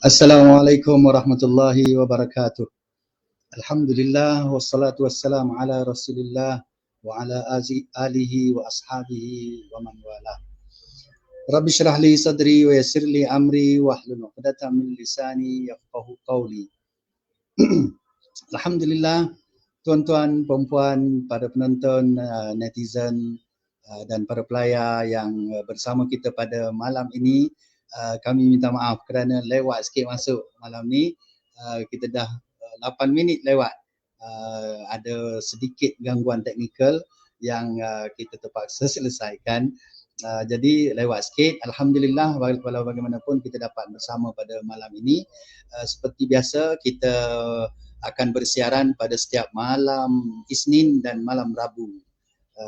Assalamualaikum warahmatullahi wabarakatuh. Alhamdulillah wassalatu wassalamu ala Rasulillah wa ala alihi wa ashabihi wa man wala. Rabbi shrah li sadri wa yassir li amri wahlul 'uqdatam min lisani yafqahu qawli. Alhamdulillah, tuan-tuan, puan-puan, para penonton, netizen dan para pelayar yang bersama kita pada malam ini. Kami minta maaf kerana lewat sikit masuk malam ni. Kita dah 8 minit lewat. Ada sedikit gangguan teknikal yang kita terpaksa selesaikan. Jadi lewat sikit. Alhamdulillah, walau bagaimanapun kita dapat bersama pada malam ini. Seperti biasa, kita akan bersiaran pada setiap malam Isnin dan malam Rabu.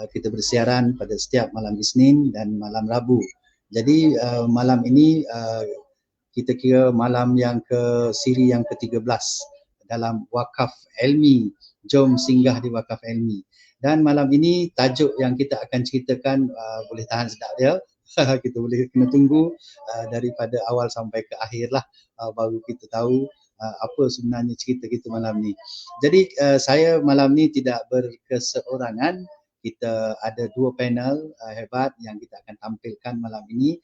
Kita bersiaran pada setiap malam Isnin dan malam Rabu. Jadi malam ini kita kira malam yang siri yang ke-13 dalam Wakaf Ilmi. Jom singgah di Wakaf Ilmi. Dan malam ini tajuk yang kita akan ceritakan, boleh tahan sedap dia. Kita boleh kena tunggu daripada awal sampai ke akhir lah, baru kita tahu apa sebenarnya cerita kita malam ni. Jadi saya malam ni tidak berkeseorangan. Kita ada dua panel hebat yang kita akan tampilkan malam ini.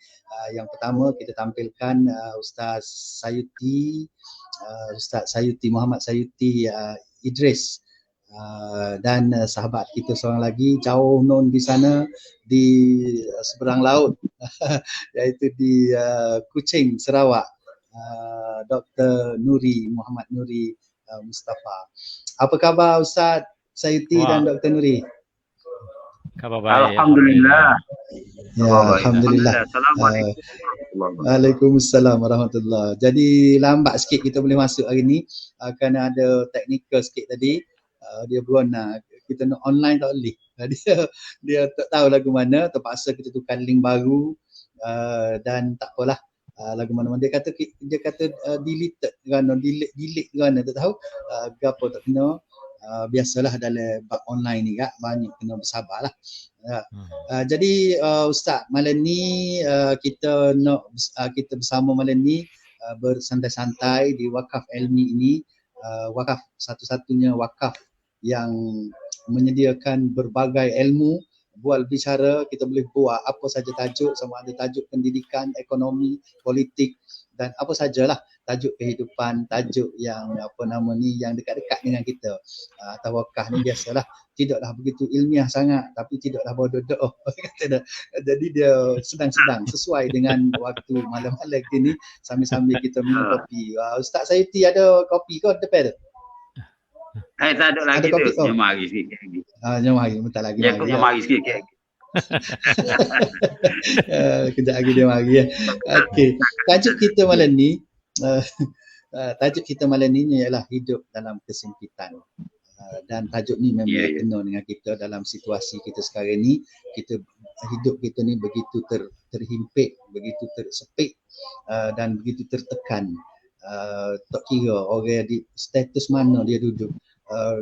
Yang pertama kita tampilkan Ustaz Sayuti, Muhammad Sayuti Idris, dan sahabat kita seorang lagi jauh non di sana di seberang laut iaitu di Kuching, Sarawak, Dr. Muhammad Nuri Mustafa. Apa khabar Ustaz Sayuti dan Dr. Nuri? Khabar baik. Alhamdulillah. Ya, Alhamdulillah. Assalamualaikum. Waalaikumsalam warahmatullahi. Jadi lambat sikit kita boleh masuk hari ni kerana ada teknikal sikit tadi. Dia berona kita nak online tak boleh. Dia tak tahu lagu mana, terpaksa kita tukar link baru, dan tak apalah. Lagu mana-mana dia kata deleted kerana delete kerana tak tahu gapo tak kena. Biasalah dalam bab online ni kak, banyak kena bersabarlah. Jadi Ustaz, malam ni kita bersama malam ni bersantai-santai di Wakaf Ilmi ini. Wakaf satu-satunya wakaf yang menyediakan berbagai ilmu, bual bicara, kita boleh buat apa saja tajuk, sama ada tajuk pendidikan, ekonomi, politik dan apa sajalah, tajuk kehidupan, tajuk yang yang dekat-dekat dengan kita. Tawakah ni biasalah, tidaklah begitu ilmiah sangat tapi tidaklah bodoh. Jadi dia sedang-sedang sesuai dengan waktu malam-malam ni, sambil-sambil kita minum kopi. Ustaz Sayuti ada kopi ke depan tu? Tak ada lagi tu. Jom mari sikit lagi. Jom mari, bentar lagi. Jom mari sikit lagi. Kejap lagi dia mari ya. Okey. Tajuk kita malam ni ialah hidup dalam kesempitan. Dan tajuk ni memang kena dengan kita dalam situasi kita sekarang ni. Hidup kita ni begitu terhimpit, begitu tersepit, dan begitu tertekan. Tak kira orang di status mana dia duduk.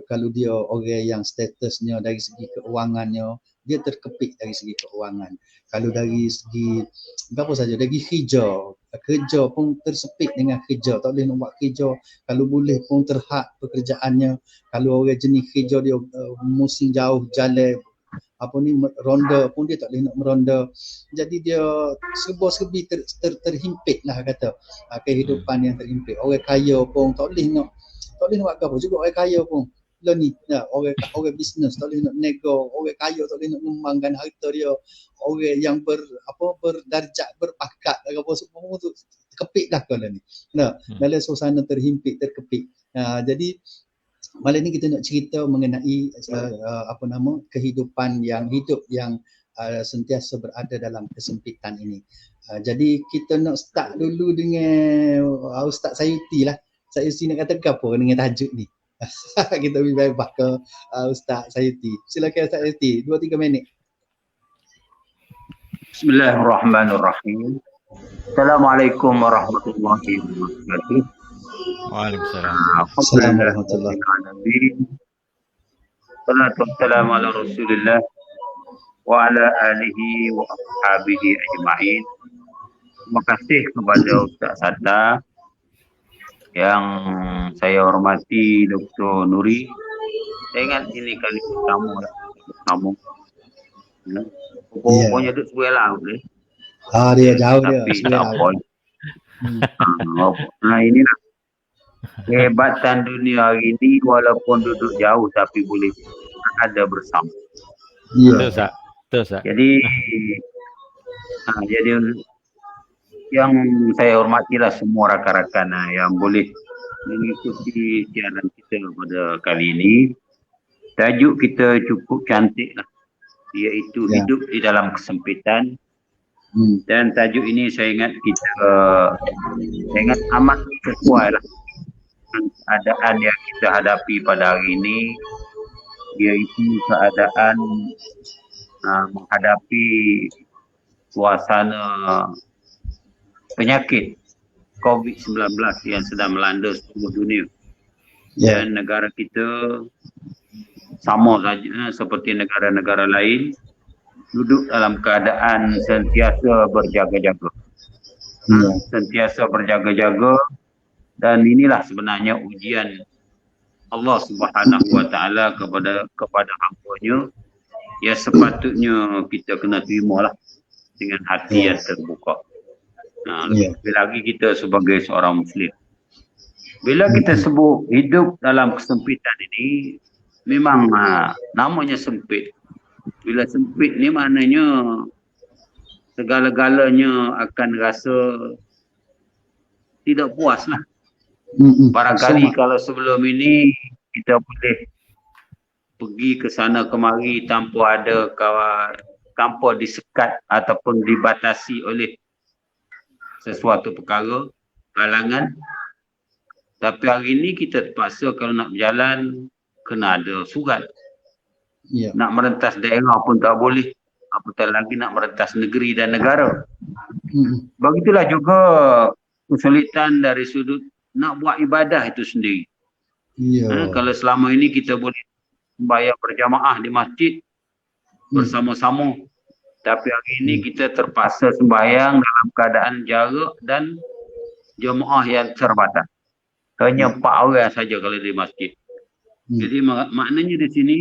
Kalau dia orang yang statusnya dari segi keuangannya, dia terkepit dari segi keuangan. Kalau dari segi apa saja, dari kerja pun tersepit dengan kerja, tak boleh nak buat kerja. Kalau boleh pun terhad pekerjaannya. Kalau orang jenis kerja dia musim jauh jalan ronda pun dia tak boleh nak meronda. Jadi dia serba-serbi terhimpit lah kata. Kehidupan yang terhimpit. Orang kaya pun tak boleh nak buat apa juga. Orang kaya pun ni orang bisnes tak boleh nak nego, orang kaya tak boleh nak mengembangkan harta dia. Orang yang berdarjat, berpakat apa semua tu terkepit dah kalau ni. Dalam suasana terhimpit, terkepit. Jadi malam ni kita nak cerita mengenai kehidupan yang sentiasa berada dalam kesempitan ini. Jadi kita nak start dulu dengan Ustaz Sayuti lah. Saya nak kata apa dengan tajuk ni? Kita beri bebas ke Ustaz Sayuti. Silakan Ustaz Sayuti, 2-3 minit. Bismillahirrahmanirrahim. Assalamualaikum warahmatullahi wabarakatuh. Waalaikumsalam. Assalamualaikum warahmatullahi wabarakatuh. Salatu wassalamu ala Rasulillah wa ala alihi wa ashabihi ajma'in. Terima kasih kepada Ustaz Sadar yang saya hormati Dr. Nuri. Saya ingat ini kali pertama kamu. Pokoknya duduk sebuah laut deh. Dia jauh dia. Tapi tak apa. Nah inilah kehebatan dunia hari ini, walaupun duduk jauh tapi boleh ada bersama. Ya. Betul, Ustaz. Jadi yang saya hormatilah semua rakan-rakan yang boleh mengikuti siaran kita pada kali ini. Tajuk kita cukup cantik lah, iaitu hidup di dalam kesempitan. Dan tajuk ini saya ingat amat sesuai lah dengan keadaan yang kita hadapi pada hari ini, iaitu keadaan menghadapi suasana penyakit COVID-19 yang sedang melanda seluruh dunia. Dan negara kita sama saja seperti negara-negara lain, duduk dalam keadaan sentiasa berjaga-jaga. Sentiasa berjaga-jaga, dan inilah sebenarnya ujian Allah Subhanahu Wa Taala kepada hamba-Nya, yang sepatutnya kita kena terima lah dengan hati yang terbuka. Lebih lagi kita sebagai seorang Muslim. Bila kita sebut hidup dalam kesempitan ini, memang namanya sempit. Bila sempit ni maknanya segala-galanya akan rasa tidak puas lah. Barangkali kalau sebelum ini kita boleh pergi ke sana kemari tanpa ada tanpa disekat ataupun dibatasi oleh sesuatu perkara, halangan. Tapi hari ini kita terpaksa kalau nak berjalan kena ada surat. Nak merentas daerah pun tak boleh, apatah lagi nak merentas negeri dan negara. Begitulah juga kesulitan dari sudut nak buat ibadah itu sendiri. Kalau selama ini kita boleh sembahyang berjamaah di masjid bersama-sama, tapi hari ini kita terpaksa sembahyang dalam keadaan jarak dan jemaah yang terbatas. Hanya 4 orang saja kalau di masjid. Jadi maknanya di sini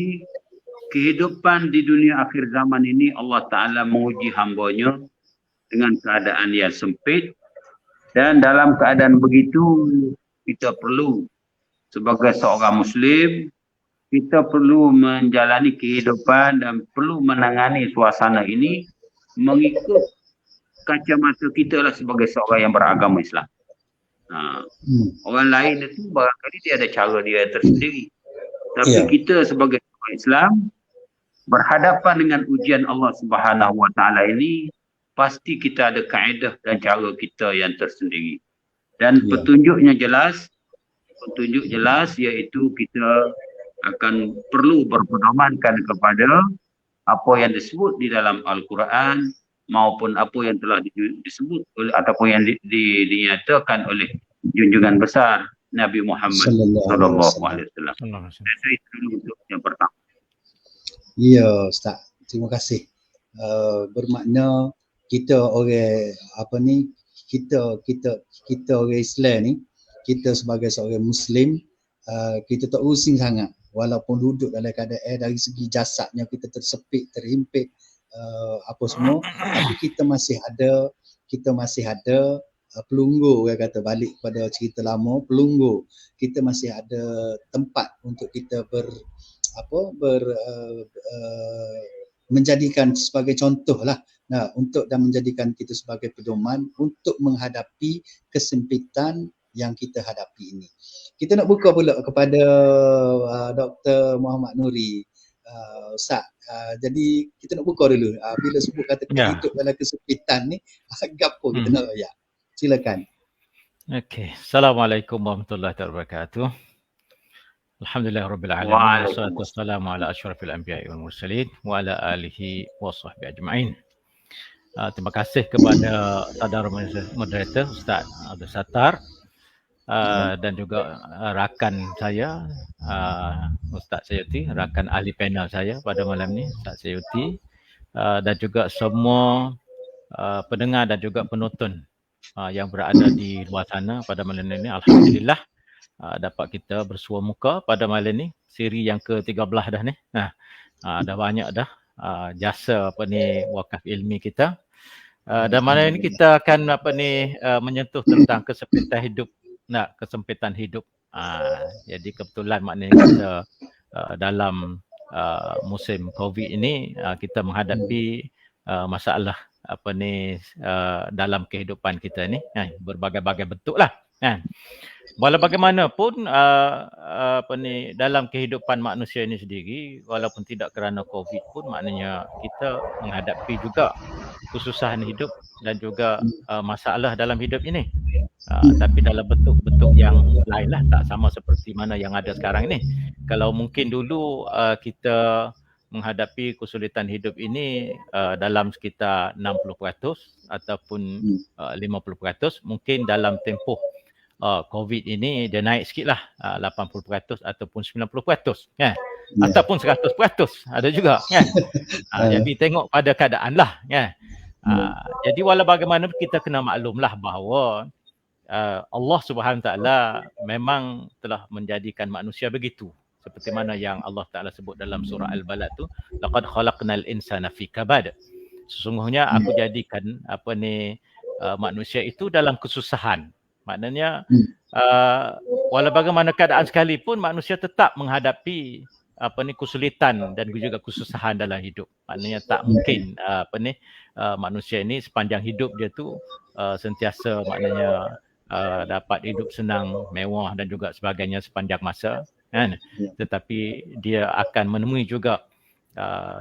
kehidupan di dunia akhir zaman ini Allah Ta'ala menguji hamba-Nya dengan keadaan yang sempit, dan dalam keadaan begitu kita perlu sebagai seorang Muslim, kita perlu menjalani kehidupan dan perlu menangani suasana ini mengikut kacamata kita lah sebagai seorang yang beragama Islam. Orang lain itu barangkali dia ada cara dia tersendiri. Tapi kita sebagai orang Islam berhadapan dengan ujian Allah Subhanahu Wa Taala ini, pasti kita ada kaedah dan cara kita yang tersendiri. Dan petunjuknya jelas, iaitu kita akan perlu berpedomankan kepada apa yang disebut di dalam Al-Quran maupun apa yang telah disebut oleh ataupun yang dinyatakan oleh junjungan besar Nabi Muhammad sallallahu alaihi wasallam. Saya itu dulu untuk yang pertama. Ya, Ustaz. Terima kasih. Bermakna kita orang kita orang Islam ni, kita sebagai seorang Muslim, kita tak using sangat walaupun duduk dalam keadaan dari segi jasadnya kita tersepit, terhimpit, apa semua, tapi kita masih ada pelunggu, orang kata balik pada cerita lama, pelunggu. Kita masih ada tempat untuk kita menjadikan sebagai contoh lah, dan menjadikan kita sebagai pedoman untuk menghadapi kesempitan yang kita hadapi ini. Kita nak buka pula kepada Dr. Muhammad Nuri, Ustaz. Jadi kita nak buka dulu. Bila sebut kata kita hidup dalam kesempitan ni, gapo kita nak ayat. Silakan. Okey. Assalamualaikum warahmatullahi wabarakatuh. Alhamdulillahirabbil alamin. Wassalatu wassalamu ala asyrafil anbiya'i wal mursalin wa ala alihi washabbihi ajma'in. Terima kasih kepada saudara moderator Ustaz Abdul Sattar, dan juga rakan saya Ustaz Sayuti, rakan ahli panel saya pada malam ni Ustaz Sayuti, dan juga semua pendengar dan juga penonton yang berada di luar sana pada malam ini. Alhamdulillah dapat kita bersua muka pada malam ni, siri yang ke-13 dah ni. Dah banyak dah jasa wakaf ilmi kita. Dan malam ini kita akan menyentuh tentang kesempitan hidup. Kesempitan hidup. Jadi kebetulan maknanya kita dalam musim COVID ini kita menghadapi masalah dalam kehidupan kita ni, berbagai-bagai bentuk lah. Walau bagaimanapun dalam kehidupan manusia ini sendiri, walaupun tidak kerana COVID pun, maknanya kita menghadapi juga kesusahan hidup dan juga masalah dalam hidup ini. Tapi dalam bentuk-bentuk yang lain lah, tak sama seperti mana yang ada sekarang ini. Kalau mungkin dulu kita menghadapi kesulitan hidup ini dalam sekitar 60% ataupun 50%, mungkin dalam tempoh COVID ini dia naik sikit lah, 80% ataupun 90%, kan? Ataupun 100% ada juga, kan? Jadi tengok pada keadaan lah, kan? Jadi walau bagaimana kita kena maklumlah bahawa Allah Subhanahu Taala memang telah menjadikan manusia begitu. Seperti mana yang Allah Ta'ala sebut dalam surah Al-Balad tu, laqad khalaqnal insana fi kabad. Sesungguhnya aku jadikan manusia itu dalam kesusahan. Maknanya walau bagaimana keadaan sekalipun, manusia tetap menghadapi kesulitan dan juga kesusahan dalam hidup. Maknanya tak mungkin manusia ini sepanjang hidup dia tu sentiasa maknanya dapat hidup senang, mewah dan juga sebagainya sepanjang masa, kan? Tetapi dia akan menemui juga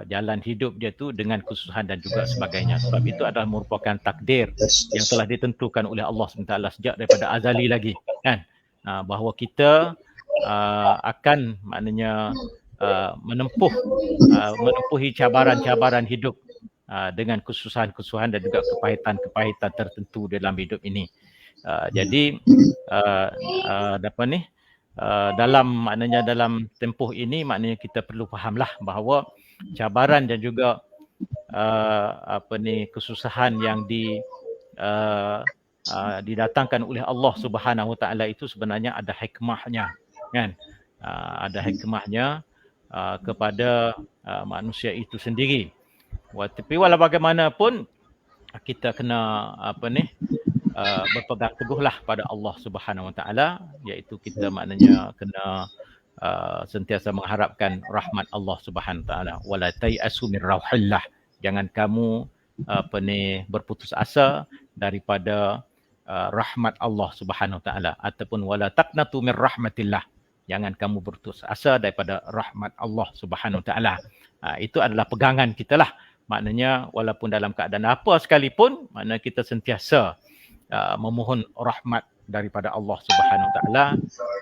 jalan hidup dia tu dengan kesusahan dan juga sebagainya. Sebab itu adalah merupakan takdir yang telah ditentukan oleh Allah SWT sejak daripada azali lagi, kan? Bahawa kita akan maknanya menempuhi cabaran-cabaran hidup dengan kesusahan-kesusahan dan juga kepahitan-kepahitan tertentu dalam hidup ini. Jadi dalam tempoh ini, maknanya kita perlu fahamlah bahawa cabaran dan juga kesusahan yang didatangkan oleh Allah Subhanahu Wa Taala itu sebenarnya ada hikmahnya, kan? Ada hikmahnya kepada manusia itu sendiri. Tapi walau bagaimanapun kita kena berpegang teguhlah pada Allah Subhanahu Wa Taala, iaitu kita maknanya kena sentiasa mengharapkan rahmat Allah Subhanahu Wa Taala. Wala tayasu min rauhillah. Jangan kamu berputus asa daripada rahmat Allah Subhanahu Wa Taala, ataupun wala taqnatu min rahmatillah. Jangan kamu berputus asa daripada rahmat Allah Subhanahu Wa Taala. Itu adalah pegangan kita lah. Maknanya walaupun dalam keadaan apa sekalipun, maknanya kita sentiasa memohon rahmat daripada Allah Subhanahu Wa Taala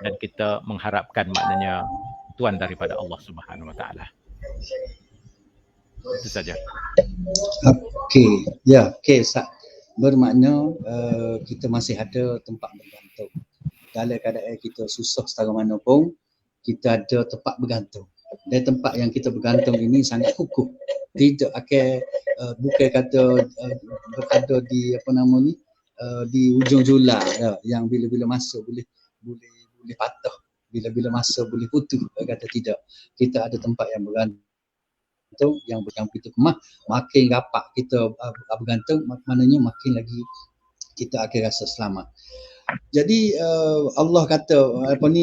dan kita mengharapkan maknanya tuan daripada Allah Subhanahu Wa Taala. Itu saja. Okey, bermakna kita masih ada tempat bergantung. Dalam keadaan kita susah setara mana pun, kita ada tempat bergantung. Dan tempat yang kita bergantung ini sangat kukuh. Tidak akan bukan kata berada di di ujung jula yang bila-bila masa boleh patah, bila-bila masa boleh putus. Kata tidak. Kita ada tempat yang bergantung, yang kita kemah, makin rapat kita bergantung, maknanya makin lagi kita akan rasa selamat. Jadi Allah kata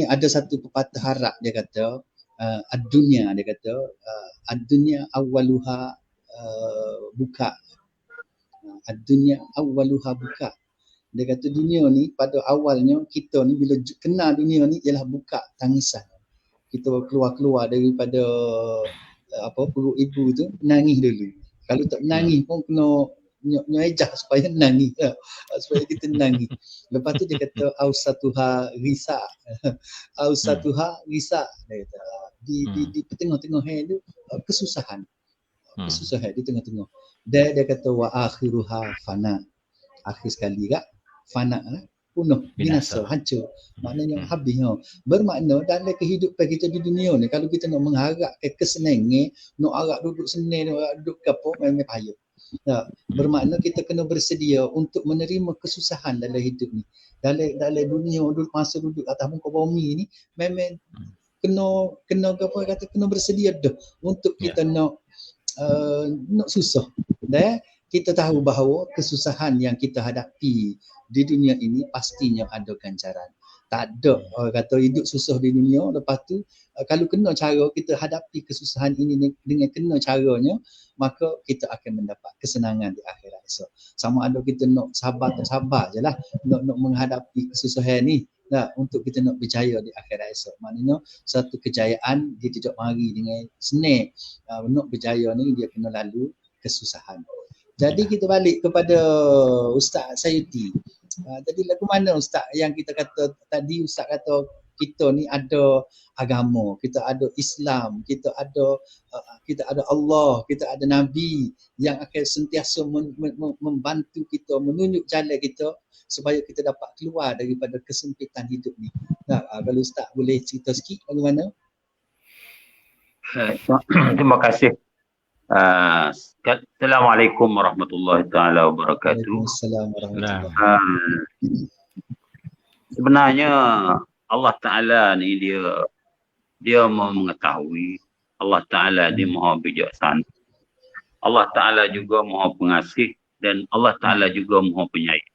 ada satu pepatah Arab, dia kata ad-dunya, dia kata ad-dunya awwaluha buka. Ad-dunya awwaluha buka. Dia kata dunia ni pada awalnya kita ni bila kenal dunia ni ialah buka tangisan. Kita keluar daripada perut ibu tu, nangis dulu. Kalau tak menangis pun kena nyejah supaya nangis, supaya kita nangis. Lepas tu dia kata ausatuha risa. Ausatuha risa. Dia kata di tengah-tengah tu kesusahan. Kesusahan di tengah-tengah. Dia kata wa akhiruha fana. Akhir sekali kak fana lah, punah, binasa, hancur. Maknanya habis. Bermakna dalam kehidupan kita di dunia ni, kalau kita nak mengharap kesenangan, nak harap duduk senang, nak harap duduk kapal, memang payah. Bermakna kita kena bersedia untuk menerima kesusahan dalam hidup ni. Dalam dunia masa duduk atas muka bumi ni memang kena apa kata, kena bersedia dah untuk kita nak susah. Dan kita tahu bahawa kesusahan yang kita hadapi di dunia ini pastinya ada ganjaran. Tak ada orang kata hidup susah di dunia, lepas tu kalau kena cara kita hadapi kesusahan ini dengan kena caranya, maka kita akan mendapat kesenangan di akhirat esok. Sama ada kita nak sabar tak sabar je lah nak menghadapi kesusahan ni, untuk kita nak berjaya di akhirat esok. Maknanya satu kejayaan dia tidak mari dengan senang. Nak berjaya ni dia kena lalu kesusahan. Jadi kita balik kepada Ustaz Sayuti. Jadi lagu mana Ustaz yang kita kata tadi, Ustaz kata kita ni ada agama, kita ada Islam, kita ada Allah, kita ada Nabi yang akan sentiasa membantu kita, menunjuk jalan kita supaya kita dapat keluar daripada kesempitan hidup ni. Kalau Ustaz boleh cerita sikit bagaimana? Terima kasih. Assalamualaikum warahmatullahi taala wabarakatuh. Waalaikumsalam warahmatullahi wabarakatuh. Sebenarnya Allah Taala ni dia maha mengetahui. Allah Taala dia maha bijaksana. Allah Taala juga maha pengasih dan Allah Taala juga maha penyayang.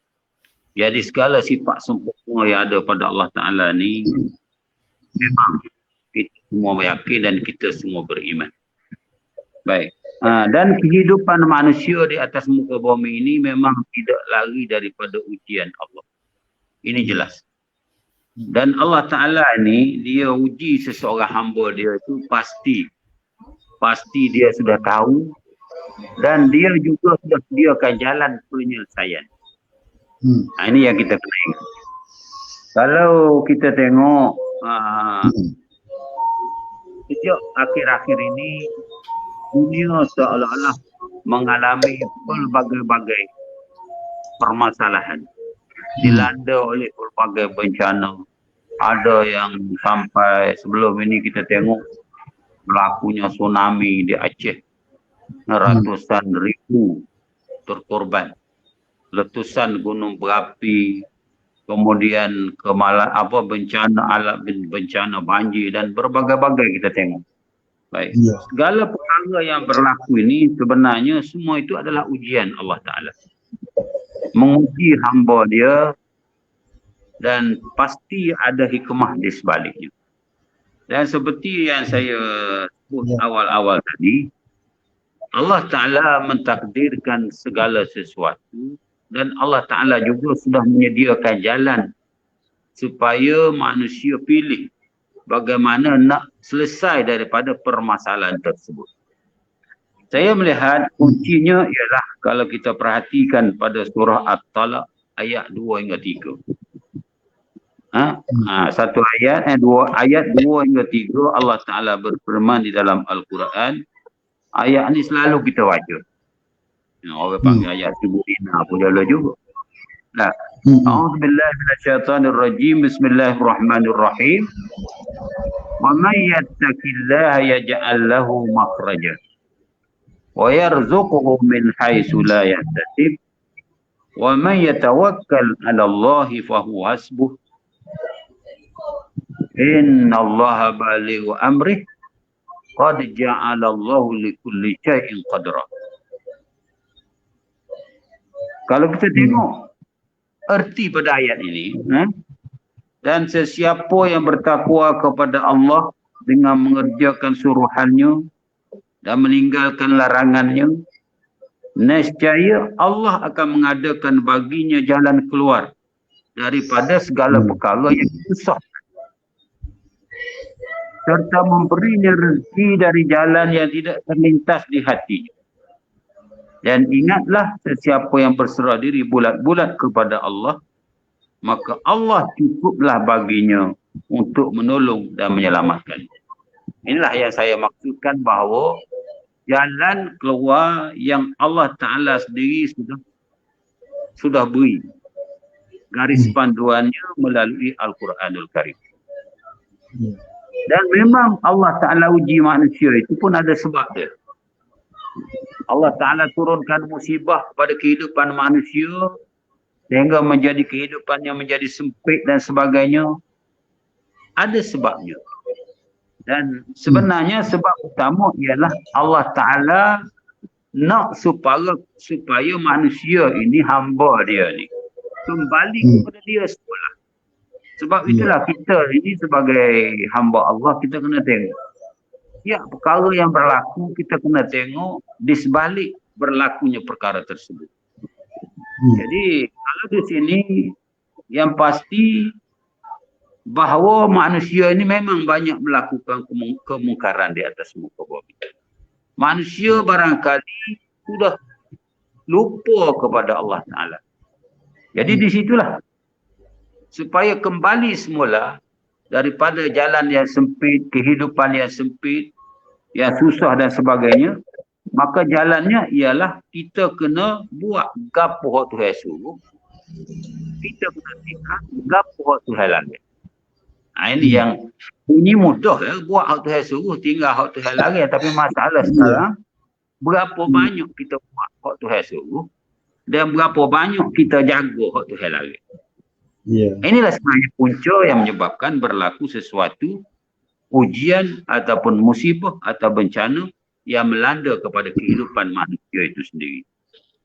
Jadi segala sifat sempurna yang ada pada Allah Taala ni memang kita semua yakin dan kita semua beriman. Baik. Dan kehidupan manusia di atas muka bumi ini memang tidak lari daripada ujian Allah. Ini jelas. Dan Allah Ta'ala ni, dia uji seseorang hamba dia itu pasti. Pasti dia sudah tahu. Dan dia juga sudah sediakan jalan penyelesaian. Ini yang kita kena ingat. Kalau kita tengok sejak akhir-akhir ini, dunia seolah-olah mengalami berbagai-bagai permasalahan. Dilanda oleh berbagai bencana. Ada yang sampai sebelum ini kita tengok berlakunya tsunami di Aceh. Ratusan ribu terkorban. Letusan gunung berapi, kemudian bencana banjir dan berbagai-bagai kita tengok. Baik. Segala perkara yang berlaku ini sebenarnya semua itu adalah ujian Allah Ta'ala. Menguji hamba dia dan pasti ada hikmah di sebaliknya. Dan seperti yang saya sebut awal-awal tadi, Allah Ta'ala mentakdirkan segala sesuatu dan Allah Ta'ala juga sudah menyediakan jalan supaya manusia pilih bagaimana nak selesai daripada permasalahan tersebut. Saya melihat kuncinya ialah kalau kita perhatikan pada surah At-Talaq ayat 2 hingga 3. Satu ayat, ayat 2 hingga 3 Allah Ta'ala berfirman di dalam Al-Quran. Ayat ni selalu kita baca. Orang panggil ayat Subulina pun ada juga. A'udzubillahi minasyaitonirrajim. Bismillahirrahmanirrahim. Wa may yattaqillaha yaj'al lahu makhraja wa yarzuquhu min haitsu la yahtasib wa may yatawakkal 'ala Allahi fa huwa hasbuh innallaha balighu amrih qad ja'ala Allahu likulli syai'in qadra. Kalau kita tengok erti pada ayat ini, dan sesiapa yang bertakwa kepada Allah dengan mengerjakan suruhannya dan meninggalkan larangannya, nescaya Allah akan mengadakan baginya jalan keluar daripada segala perkara yang susah, serta memberinya rezeki dari jalan yang tidak terlintas di hatinya. Dan ingatlah, sesiapa yang berserah diri bulat-bulat kepada Allah, maka Allah cukuplah baginya untuk menolong dan menyelamatkan. Inilah yang saya maksudkan bahawa jalan keluar yang Allah Ta'ala sendiri sudah beri garis panduannya melalui Al-Quranul Karim. Dan memang Allah Ta'ala uji manusia itu pun ada sebab dia. Allah Ta'ala turunkan musibah pada kehidupan manusia sehingga menjadi kehidupan yang menjadi sempit dan sebagainya. Ada sebabnya. Dan sebenarnya sebab utama ialah Allah Ta'ala nak supaya manusia ini, hamba dia ni, kembali kepada dia semula. Sebab itulah kita ini sebagai hamba Allah, kita kena tengok. Ya, perkara yang berlaku kita kena tengok di sebalik berlakunya perkara tersebut. Jadi kalau di sini yang pasti bahawa manusia ini memang banyak melakukan kemungkaran di atas muka bumi. Manusia barangkali sudah lupa kepada Allah Ta'ala. Jadi di situlah supaya kembali semula daripada jalan yang sempit, kehidupan yang sempit, yang susah dan sebagainya, maka jalannya ialah kita kena buat gapo hak Tuhan suruh. Kita kena tinggal gapo hak Tuhan lari. Ini yang bunyi mudah ya, buat hak Tuhan suruh, tinggal hak Tuhan lari. Tapi masalah sekarang, berapa banyak kita buat hak Tuhan suruh dan berapa banyak kita jaga hak Tuhan lari. Inilah sebenarnya punca yang menyebabkan berlaku sesuatu ujian ataupun musibah atau bencana yang melanda kepada kehidupan manusia itu sendiri.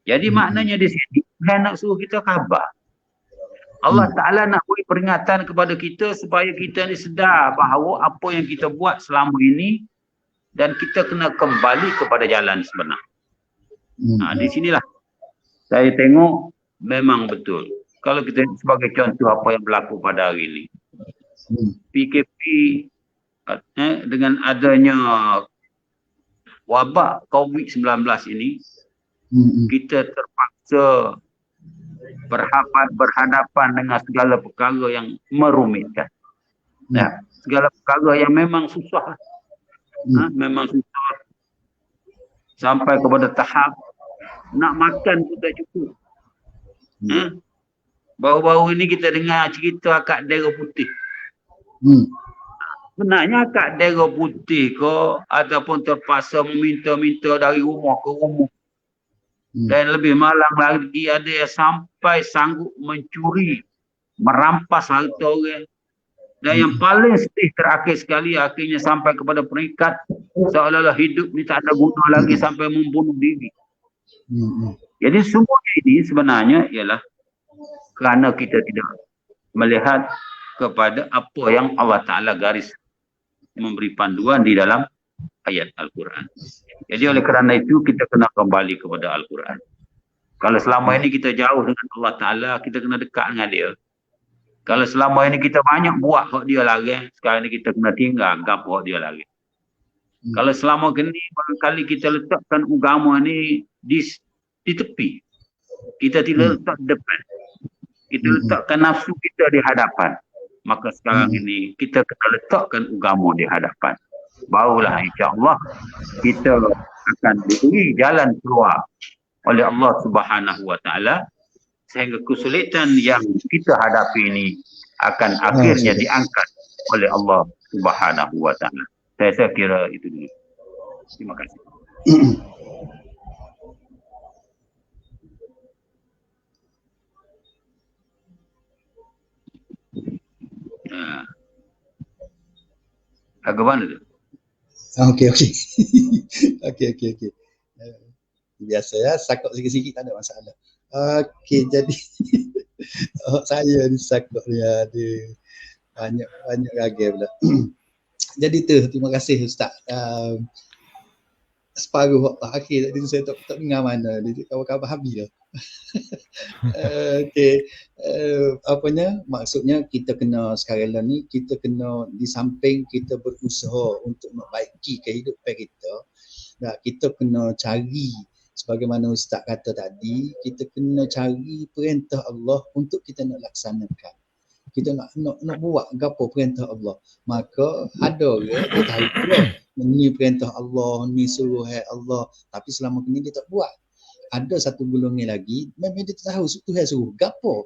Jadi maknanya di sini Tuhan nak suruh kita khabar. Allah Ta'ala nak beri peringatan kepada kita supaya kita ni sedar bahawa apa yang kita buat selama ini dan kita kena kembali kepada jalan sebenar. Di sinilah saya tengok memang betul. Kalau kita sebagai contoh apa yang berlaku pada hari ini. PKP dengan adanya wabak COVID-19 ini, kita terpaksa berhadapan dengan segala perkara yang merumitkan. Segala perkara yang memang susah. Memang susah. Sampai kepada tahap nak makan pun tak cukup. Baru-baru ini kita dengar cerita akak Dera Putih. Sebenarnya akak Dera Putih ke ataupun terpaksa meminta-minta dari rumah ke rumah. Dan lebih malang lagi ada yang sampai sanggup mencuri, merampas harta orang. Dan yang paling sedih terakhir sekali akhirnya sampai kepada peringkat seolah-olah hidup ni tak ada guna lagi sampai membunuh diri. Jadi semua ini sebenarnya ialah kerana kita tidak melihat kepada apa yang Allah Ta'ala garis memberi panduan di dalam ayat Al-Quran. Jadi oleh kerana itu kita kena kembali kepada Al-Quran. Kalau selama ini kita jauh dengan Allah Ta'ala, kita kena dekat dengan dia. Kalau selama ini kita banyak buat hak dia lari, sekarang ini kita kena tinggal gapo hak dia lari. Kalau selama ini barangkali kita letakkan agama ni di tepi. Kita tidak letak depan. Kita letakkan nafsu kita di hadapan. Maka sekarang ini kita kena letakkan agama di hadapan. Barulah insya-Allah kita akan diberi jalan keluar oleh Allah Subhanahu Wa Taala sehingga kesulitan yang kita hadapi ini akan akhirnya diangkat oleh Allah Subhanahu Wa Taala. Saya kira itu dulu. Terima kasih. Agak mana tu? Okey. Okey. Biasa ya, sakut sikit-sikit tak ada masalah. Okey, jadi saya ni sakut dia ada banyak gagal pula. Jadi tu, terima kasih Ustaz. Separuh waktu akhir tadi saya tak dengar mana dia kawan-kawan habis dah. Okey, apanya maksudnya kita kena sekarang ni kita kena di samping kita berusaha untuk membaiki kehidupan kita, kita kena cari sebagaimana Ustaz kata tadi, kita kena cari perintah Allah untuk kita nak laksanakan. Kita nak buat gapo perintah Allah. Maka ada orang dia tahu ni perintah Allah, ni suruh Allah, tapi selama ni dia tak buat. Ada satu golongan lagi memang dia tahu Tuhan suruh gapo.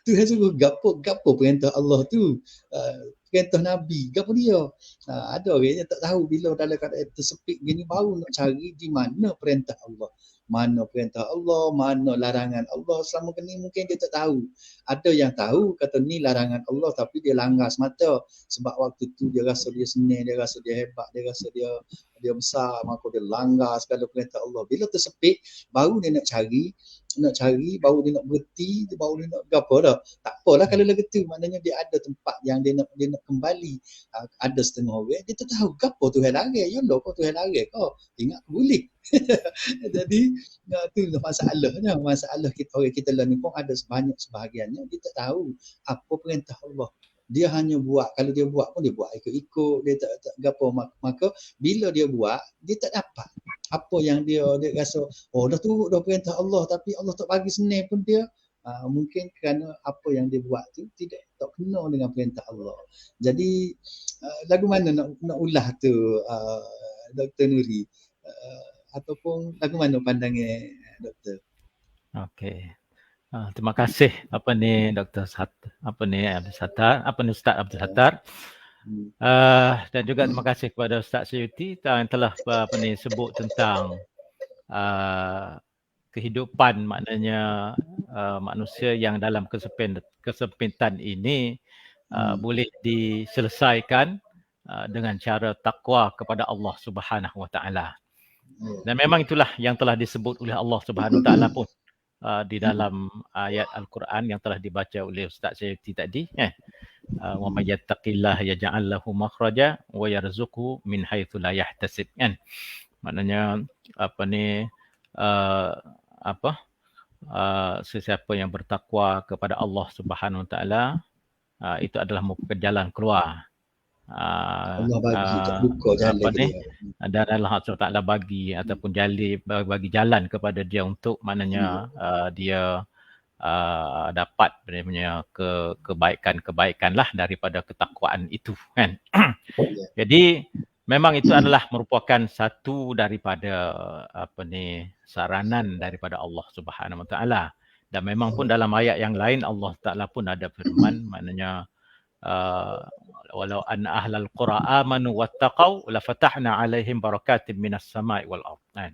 Tuhan suruh gapo perintah Allah tu. perintah Nabi. Gapo dia? Ada orang yang tak tahu bila dalam keadaan tersepit gini baru nak cari di mana perintah Allah. Mana perintah Allah, mana larangan Allah. Selama ni mungkin dia tak tahu. Ada yang tahu kata ni larangan Allah tapi dia langgar semata. Sebab waktu tu dia rasa dia senang, dia rasa dia hebat, dia rasa dia besar, maka dia langgar segala perintah Allah. Bila tersepit, baru dia nak cari, baru dia nak berhenti, baru dia nak gapo dah. Tak apalah kalau lagu tu, maknanya dia ada tempat yang dia nak kembali. Ada setengah orang dia tak tahu gapo Tuhan larang, ya Allah kau Tuhan larang kau. Ingat boleh. Jadi tu masalahnya, masalah kita orang kita lah ni pun ada sebahagiannya dia tak tahu apa perintah Allah. Dia hanya buat, kalau dia buat pun dia buat ikut-ikut, dia tak gapo, maka bila dia buat dia tak dapat apa yang dia rasa dah turut dah perintah Allah tapi Allah tak bagi senang pun dia mungkin kerana apa yang dia buat tu tak kena dengan perintah Allah. Jadi lagu mana nak ulah tu Dr. Nuri, ataupun lagu mana pandangan doktor? Okey. Terima kasih Dr. Sattar, Ustaz Abdul Sattar. Dan juga terima kasih kepada Ustaz Suyuti yang telah sebut tentang kehidupan, maknanya manusia yang dalam kesempitan ini boleh diselesaikan dengan cara takwa kepada Allah Subhanahu Wa Taala. Dan memang itulah yang telah disebut oleh Allah Subhanahu Wa Taala pun di dalam ayat Al-Quran yang telah dibaca oleh Ustaz Suyuti tadi, wa may yattaqillaha yaj'al lahu makhraja wa yarzuqhu min haitsu la yahtasib, kan. Maknanya sesiapa yang bertakwa kepada Allah Subhanahu Wa Taala itu adalah merupakan jalan keluar. Allah bagi buka jalan dia. Dan Allah SWT bagi ataupun bagi jalan kepada dia untuk maknanya dia dapat kebaikan lah daripada ketakwaan itu, kan. Jadi memang itu adalah merupakan satu daripada saranan daripada Allah Subhanahu Wa Taala. Dan memang pun dalam ayat yang lain Allah Taala pun ada firman, maknanya walau anna ahlal qura amanu wattaqau la fatahna alaihim barakatim minas sama'i wal ardh.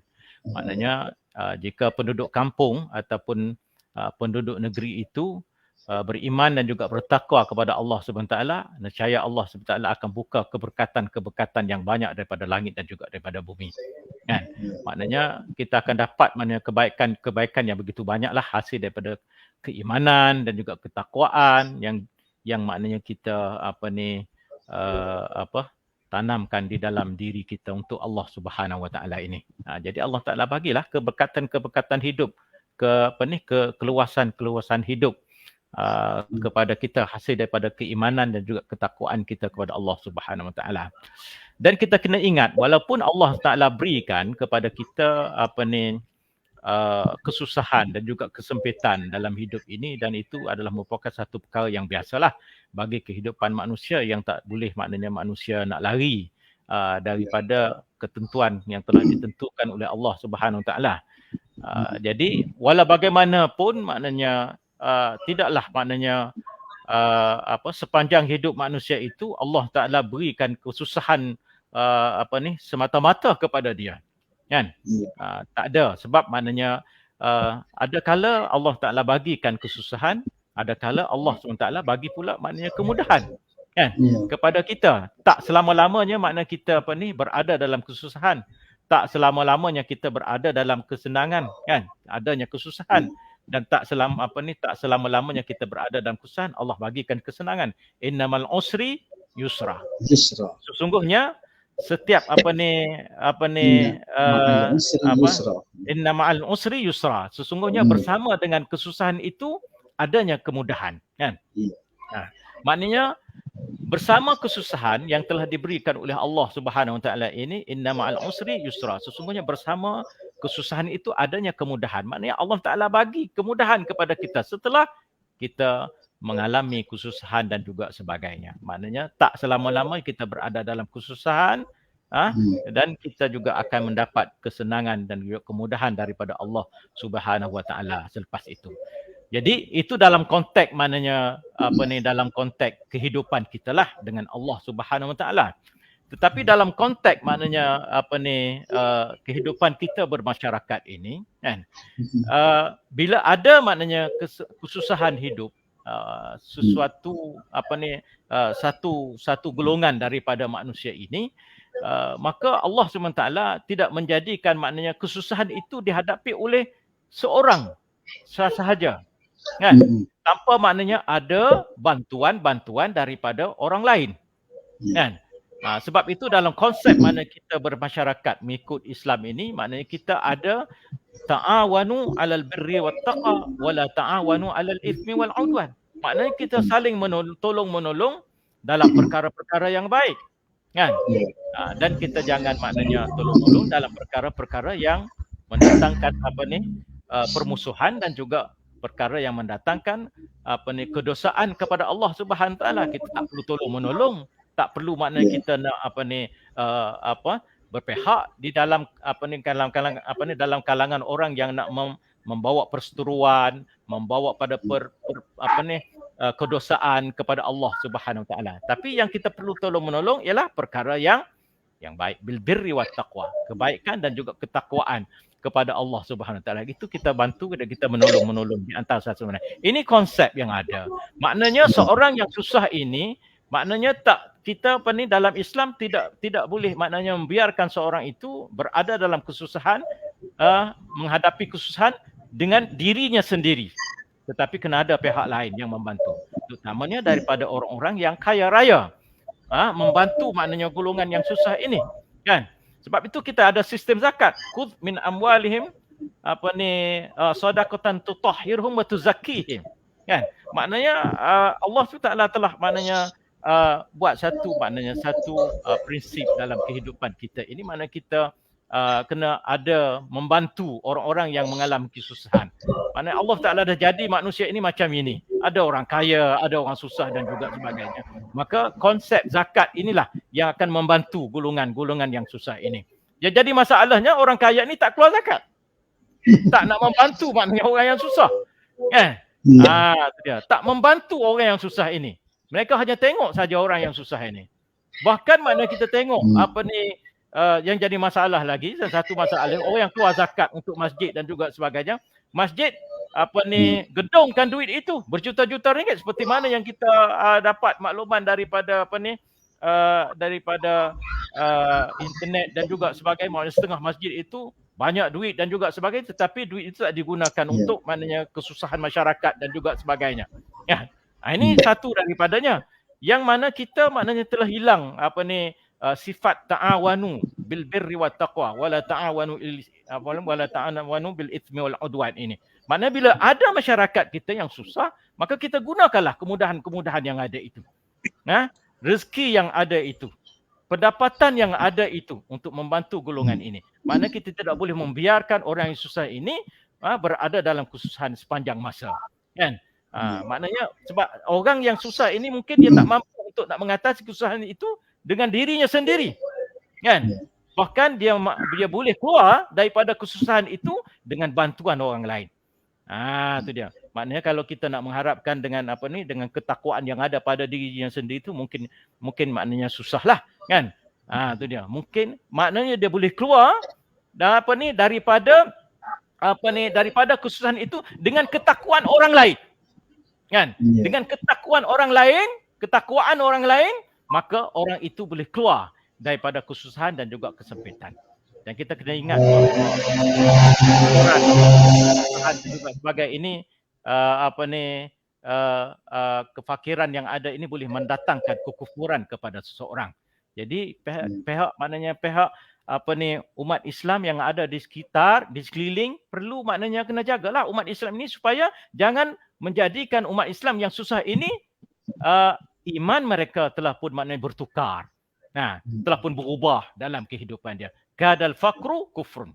Maknanya jika penduduk kampung ataupun penduduk negeri itu beriman dan juga bertakwa kepada Allah Subhanahu Taala, nescaya Allah Subhanahu Taala akan buka keberkatan yang banyak daripada langit dan juga daripada bumi, kan. Maknanya kita akan dapat kebaikan yang begitu banyaklah hasil daripada keimanan dan juga ketakwaan yang maknanya kita tanamkan di dalam diri kita untuk Allah Subhanahu Wa Taala ini. Jadi Allah Taala bagilah keberkatan hidup, keluasan hidup kepada kita hasil daripada keimanan dan juga ketakwaan kita kepada Allah Subhanahu Wa Taala. Dan kita kena ingat, walaupun Allah Taala berikan kepada kita kesusahan dan juga kesempitan dalam hidup ini, dan itu adalah merupakan satu perkara yang biasalah bagi kehidupan manusia yang tak boleh, maknanya manusia nak lari daripada ketentuan yang telah ditentukan oleh Allah Subhanahu Wa Taala. Jadi walau bagaimanapun maknanya tidaklah maknanya sepanjang hidup manusia itu Allah Taala berikan kesusahan semata-mata kepada dia, kan. Tak ada, sebab maknanya ada kala Allah Taala bagikan kesusahan, ada kala Allah SWT bagi pula maknanya kemudahan, kan, kepada kita. Tak selama-lamanya makna kita berada dalam kesusahan, tak selama-lamanya kita berada dalam kesenangan, kan. Adanya kesusahan dan tak selama-lamanya kita berada dalam kesusahan. Allah bagikan kesenangan. Innamal usri yusra. Sesungguhnya setiap inna ma'al usri yusra, sesungguhnya bersama dengan kesusahan itu adanya kemudahan, kan. Maknanya bersama kesusahan yang telah diberikan oleh Allah Subhanahu Wa Taala ini, inna ma'al usri yusra, sesungguhnya bersama kesusahan itu adanya kemudahan. Maknanya Allah Taala bagi kemudahan kepada kita setelah kita mengalami kesusahan dan juga sebagainya. Maknanya tak selama-lama kita berada dalam kesusahan, dan kita juga akan mendapat kesenangan dan juga kemudahan daripada Allah Subhanahu Wa Taala selepas itu. Jadi itu dalam konteks maknanya dalam konteks kehidupan kita lah dengan Allah Subhanahu Wa Taala. Tetapi dalam konteks maknanya kehidupan kita bermasyarakat ini kan, bila ada maknanya kesusahan hidup, sesuatu satu golongan daripada manusia ini, maka Allah SWT tidak menjadikan maknanya kesusahan itu dihadapi oleh seorang sahaja kan, tanpa maknanya ada bantuan daripada orang lain kan. Sebab itu dalam konsep mana kita bermasyarakat mengikut Islam ini, maknanya kita ada ta'awanu 'alal birri wat taqwa wala ta'awanu 'alal itsmi wal 'udwan. Maknanya kita saling tolong menolong dalam perkara-perkara yang baik kan. Dan kita jangan maknanya tolong-menolong dalam perkara-perkara yang mendatangkan permusuhan dan juga perkara yang mendatangkan kedosaan kepada Allah Subhanahu Taala. Kita tak perlu tolong menolong, tak perlu maknanya kita nak berpihak di dalam dalam kalangan orang yang nak membawa perseteruan, membawa pada kedosaan kepada Allah Subhanahu Taala. Tapi yang kita perlu tolong menolong ialah perkara yang baik, bil birri wat taqwa, kebaikan dan juga ketakwaan kepada Allah Subhanahu Taala. Itu kita bantu dan kita menolong di antara satu sama lain. Ini konsep yang ada. Maknanya seorang yang susah ini, maknanya kita dalam Islam tidak boleh maknanya membiarkan seorang itu berada dalam kesusahan, menghadapi kesusahan dengan dirinya sendiri. Tetapi kena ada pihak lain yang membantu. Terutamanya daripada orang-orang yang kaya raya. Membantu maknanya golongan yang susah ini kan. Sebab itu kita ada sistem zakat. Khudh min amwalihim sadaqatan tutahhirhum wa tuzakkihim. Kan? Maknanya Allah SWT telah maknanya buat satu prinsip dalam kehidupan kita ini, mana kita kena ada membantu orang-orang yang mengalami kesusahan. Maknanya Allah Taala dah jadi manusia ini macam ini. Ada orang kaya, ada orang susah dan juga sebagainya. Maka konsep zakat inilah yang akan membantu golongan-golongan yang susah ini. Jadi masalahnya orang kaya ni tak keluar zakat. Tak nak membantu maknanya orang yang susah. Itu dia. Tak membantu orang yang susah ini. Mereka hanya tengok saja orang yang susah ini. Bahkan mana kita tengok yang jadi masalah lagi, dan satu masalah orang yang keluar zakat untuk masjid dan juga sebagainya. Masjid gedongkan duit itu berjuta-juta ringgit, seperti mana yang kita dapat makluman daripada internet dan juga sebagainya. Maknanya setengah masjid itu banyak duit dan juga sebagainya, tetapi duit itu tak digunakan untuk maknanya kesusahan masyarakat dan juga sebagainya. Ini satu daripadanya yang mana kita maknanya telah hilang sifat ta'awanu bil birri wat taqwa wala ta'awanu bil itsmi wal udwan ini. Maknanya bila ada masyarakat kita yang susah, maka kita gunakanlah kemudahan-kemudahan yang ada itu. Rezeki yang ada itu, pendapatan yang ada itu untuk membantu golongan ini. Maknanya kita tidak boleh membiarkan orang yang susah ini berada dalam kesusahan sepanjang masa. Kan? Maknanya sebab orang yang susah ini mungkin dia tak mampu untuk nak mengatasi kesusahan itu dengan dirinya sendiri. Kan? Bahkan dia boleh keluar daripada kesusahan itu dengan bantuan orang lain. Itu dia. Maknanya kalau kita nak mengharapkan dengan dengan ketakwaan yang ada pada dirinya sendiri itu mungkin maknanya susahlah kan. Itu dia. Mungkin maknanya dia boleh keluar daripada kesusahan itu dengan ketakwaan orang lain. Kan? Dengan ketakwaan orang lain, maka orang itu boleh keluar daripada kesusahan dan juga kesempitan. Dan kita kena ingat bahawa juga sebagai ini kefakiran yang ada ini boleh mendatangkan kekufuran kepada seseorang. Jadi pihak umat Islam yang ada di sekeliling perlu maknanya kena jagalah umat Islam ini supaya jangan menjadikan umat Islam yang susah ini iman mereka telah pun maknanya bertukar. Telah pun berubah dalam kehidupan dia. Kadal fakru kufrun.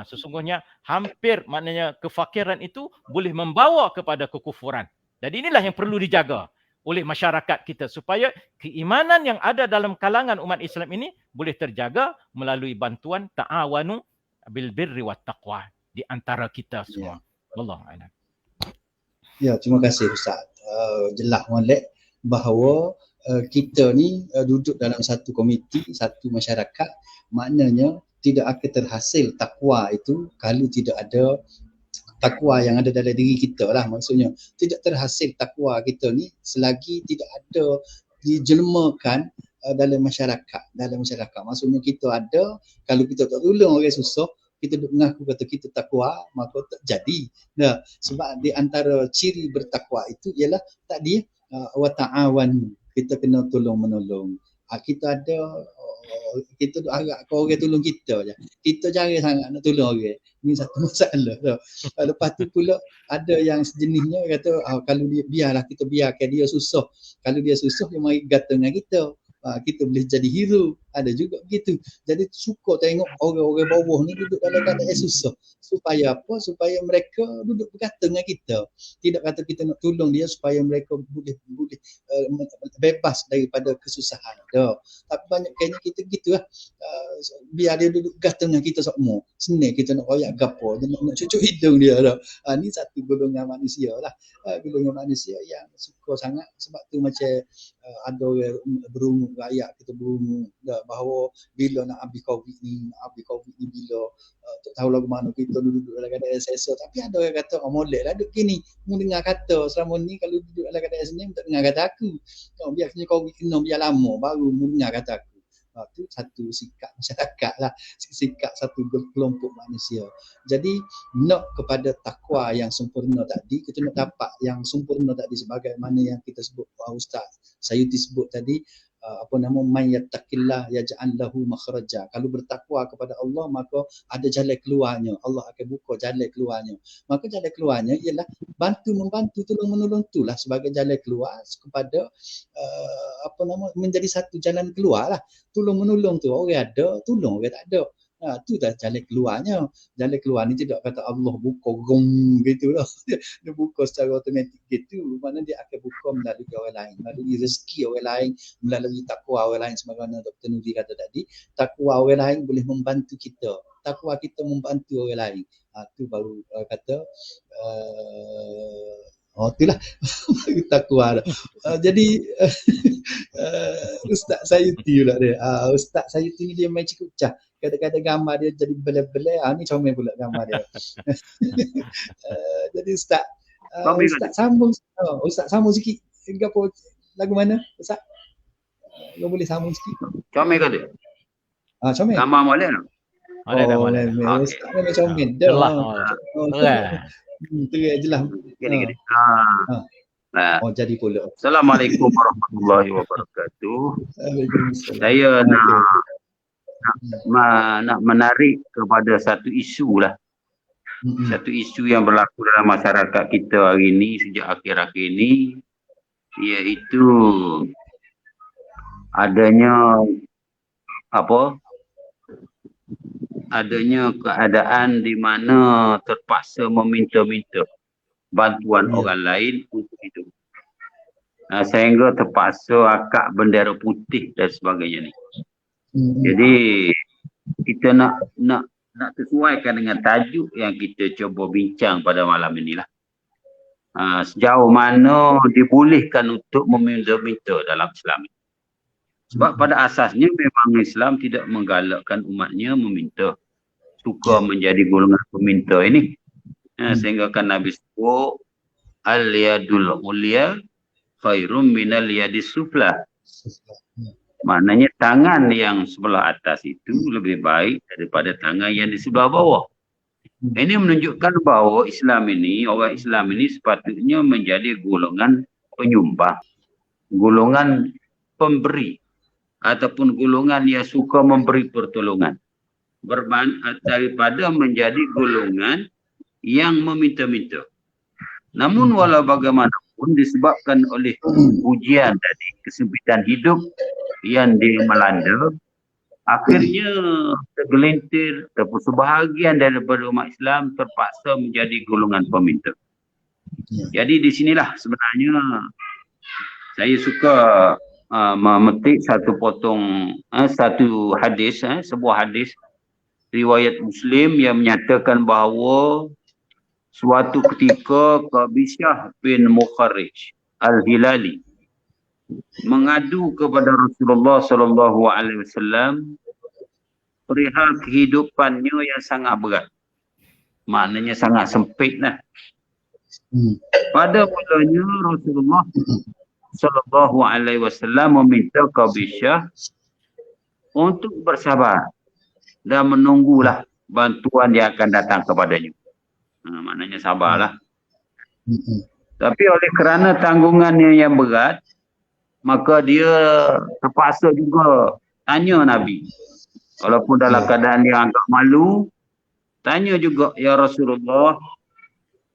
Sesungguhnya hampir maknanya kefakiran itu boleh membawa kepada kekufuran. Jadi inilah yang perlu dijaga oleh masyarakat kita supaya keimanan yang ada dalam kalangan umat Islam ini boleh terjaga melalui bantuan ta'awanu bil birri wat taqwa di antara kita semua. Wallahu a'lam. Ya, terima kasih Ustaz. Jelas molek bahawa kita ni duduk dalam satu komiti, satu masyarakat, maknanya tidak akan terhasil takwa itu kalau tidak ada takwa yang ada dalam diri kita lah. Maksudnya tidak terhasil takwa kita ni selagi tidak ada dijelmakan dalam masyarakat. Maksudnya kita ada, kalau kita tak tolong orang susah, kita duk mengaku kata kita takwa, maka tak jadi. Nah, sebab di antara ciri bertakwa itu ialah tadi wa ta'awanu, kita kena tolong menolong. Kita ada kita duk harap kau orang tolong kita je. Kita jarang sangat nak tolong orang. Ni satu masalah tau. Lepas tu pula ada yang sejenisnya kata kalau dia biarlah kita biarkan dia susah. Kalau dia susah dia mari gata dengan kita. Kita boleh jadi hero. Ada juga begitu. Jadi suka tengok orang-orang bawah ni duduk dalam keadaan susah. Supaya apa? Supaya mereka duduk berkata dengan kita. Tidak kata kita nak tolong dia supaya mereka boleh bebas daripada kesusahan. Tapi banyak kayaknya kita gitu lah. Biar dia duduk berkata dengan kita semua. Senang kita nak royak gapo, nak cucuk hidung dia dah. Ni satu golongan manusia lah. Golongan manusia yang suka sangat. Sebab tu macam ada orang berumur rakyat kita berumur bahawa bila nak habis COVID ni bila tak tahu lagu mana kita duduk dalam keadaan selesa. Tapi ada orang kata molek lah duduk gini, mu dengar kata selama ni kalau duduk dalam keadaan sini tak dengar kata aku. Biar COVID kena biar lama baru mu dengar kata aku. Itu satu sikap masyarakat lah, sikap satu kelompok manusia. Jadi nak kepada takwa yang sempurna tadi, kita nak dapat yang sempurna tadi sebagaimana yang kita sebut Ustaz Sayuti sebut tadi, man yattaqillah yaj'al lahu makhraja. Kalau bertakwa kepada Allah maka ada jalan keluarnya. Allah akan buka jalan keluarnya. Maka jalan keluarnya ialah membantu, tolong menolong itulah sebagai jalan keluar kepada menjadi satu jalan keluar lah. Tolong menolong tu orang ada, tolong orang tak ada. Tu dah jalan keluarnya. Jalan keluar ni tidak kata Allah buka gong gitu lah. Dia buka secara otomatik gitu. Mana dia akan buka melalui orang lain, melalui rezeki orang lain, melalui takwa orang lain. Sebagaimana Dr. Nuri kata tadi, takwa orang lain boleh membantu kita. Takwa kita membantu orang lain. Tu baru kata itulah takwa dah. Jadi Ustaz Sayuti pula dia. Ustaz Sayuti ni dia main cukup cah. Kadang-kadang gambar dia jadi belai-belai. Ni comel pula gambar dia. Jadi Ustaz sambung. Ustaz sambung sikit. Apa lagu mana Ustaz? Kau boleh sambung sikit. Comel ke dia? Comel. Gambar boleh tak? Boleh. Ustaz memang comel. Dah. Terang jelas. Gini. Jadi pula. Assalamualaikum warahmatullahi wabarakatuh. Saya nak menarik kepada satu isu lah. Satu isu yang berlaku dalam masyarakat kita hari ini, sejak akhir-akhir ini, iaitu adanya keadaan di mana terpaksa meminta-minta bantuan orang lain untuk hidup. Sehingga terpaksa akak bendera putih dan sebagainya ni. Jadi kita nak tersesuaikan dengan tajuk yang kita cuba bincang pada malam inilah. Sejauh mana dibolehkan untuk meminta-minta dalam Islam. Sebab pada asasnya memang Islam tidak menggalakkan umatnya meminta. Suka menjadi golongan peminta ini. Sehingga kan Nabi sebut al-yadul ulia khairum minal yadis sufla. Maknanya tangan yang sebelah atas itu lebih baik daripada tangan yang di sebelah bawah. Ini menunjukkan bahawa orang Islam ini sepatutnya menjadi golongan penyumbang, golongan pemberi, ataupun golongan yang suka memberi pertolongan, daripada menjadi golongan yang meminta-minta. Namun walau bagaimanapun disebabkan oleh ujian dari kesempitan hidup yang dia melanda, akhirnya tergelintir ataupun sebahagian daripada umat Islam terpaksa menjadi golongan peminta. Jadi di sinilah sebenarnya saya suka memetik satu hadis, sebuah hadis riwayat Muslim yang menyatakan bahawa suatu ketika Qabisah bin Mukharrij Al-Hilali mengadu kepada Rasulullah sallallahu alaihi wasallam perihal kehidupannya yang sangat berat. Maknanya sangat sempit lah. Pada mulanya Rasulullah sallallahu alaihi wasallam meminta Qabisah untuk bersabar dan menunggulah bantuan yang akan datang kepadanya. Maknanya sabarlah. Tapi oleh kerana tanggungannya yang berat, maka dia terpaksa juga tanya Nabi. Walaupun dalam keadaan yang agak malu, tanya juga, ya Rasulullah,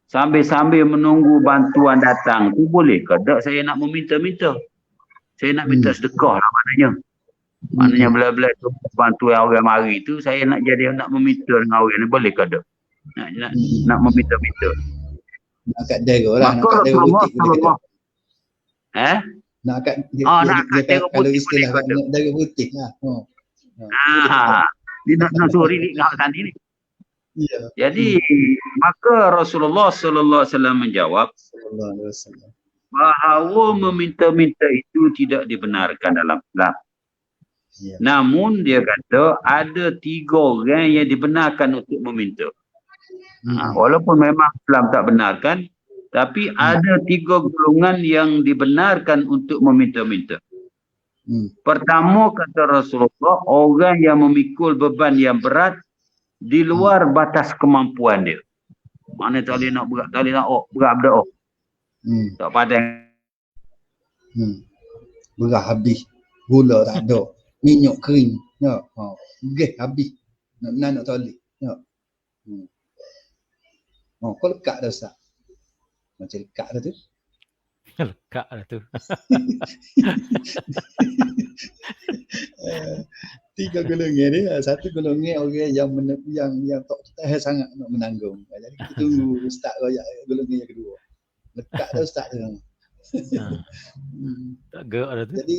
sambil-sambil menunggu bantuan datang, tu boleh ke tak saya nak meminta-minta? Saya nak minta sedekah lah maknanya. Maknanya bila-bila tu bantuan orang mari tu, saya nak jadi nak meminta dengan orang ni, boleh ke tak? Nak meminta-minta. Nak kat dera lah. Maka Rasulullah sallallahu nak kat kalau istilah dera putih lah. Dia nak suruh rilik kat tadi ni. Ya. Jadi maka Rasulullah sallallahu alaihi wasallam menjawab bahawa meminta-minta itu tidak dibenarkan dalam Islam. Ya. Namun dia kata ada 3 orang yang dibenarkan untuk meminta. Walaupun memang Islam tak benarkan, tapi ada 3 golongan yang dibenarkan untuk meminta-minta. Pertama kata Rasulullah, orang yang memikul beban yang berat di luar batas kemampuan dia. Mana tak boleh nak berat, tak boleh nak berat berdoa. Tak padan. Berat habis. Gula tak ada. Minyak kering. Ya. Gas habis. Nak tak boleh. Ya. Kau lekat dah Ustaz. Macam lekat dah tu. Lekak dah tu. 3 golongan ni, satu golongan orang yang tak tahan sangat nak menanggung. Jadi kita tunggu Ustaz royak golongan yang kedua. Lekat dah Ustaz tu. Tak gerak dah tu. Jadi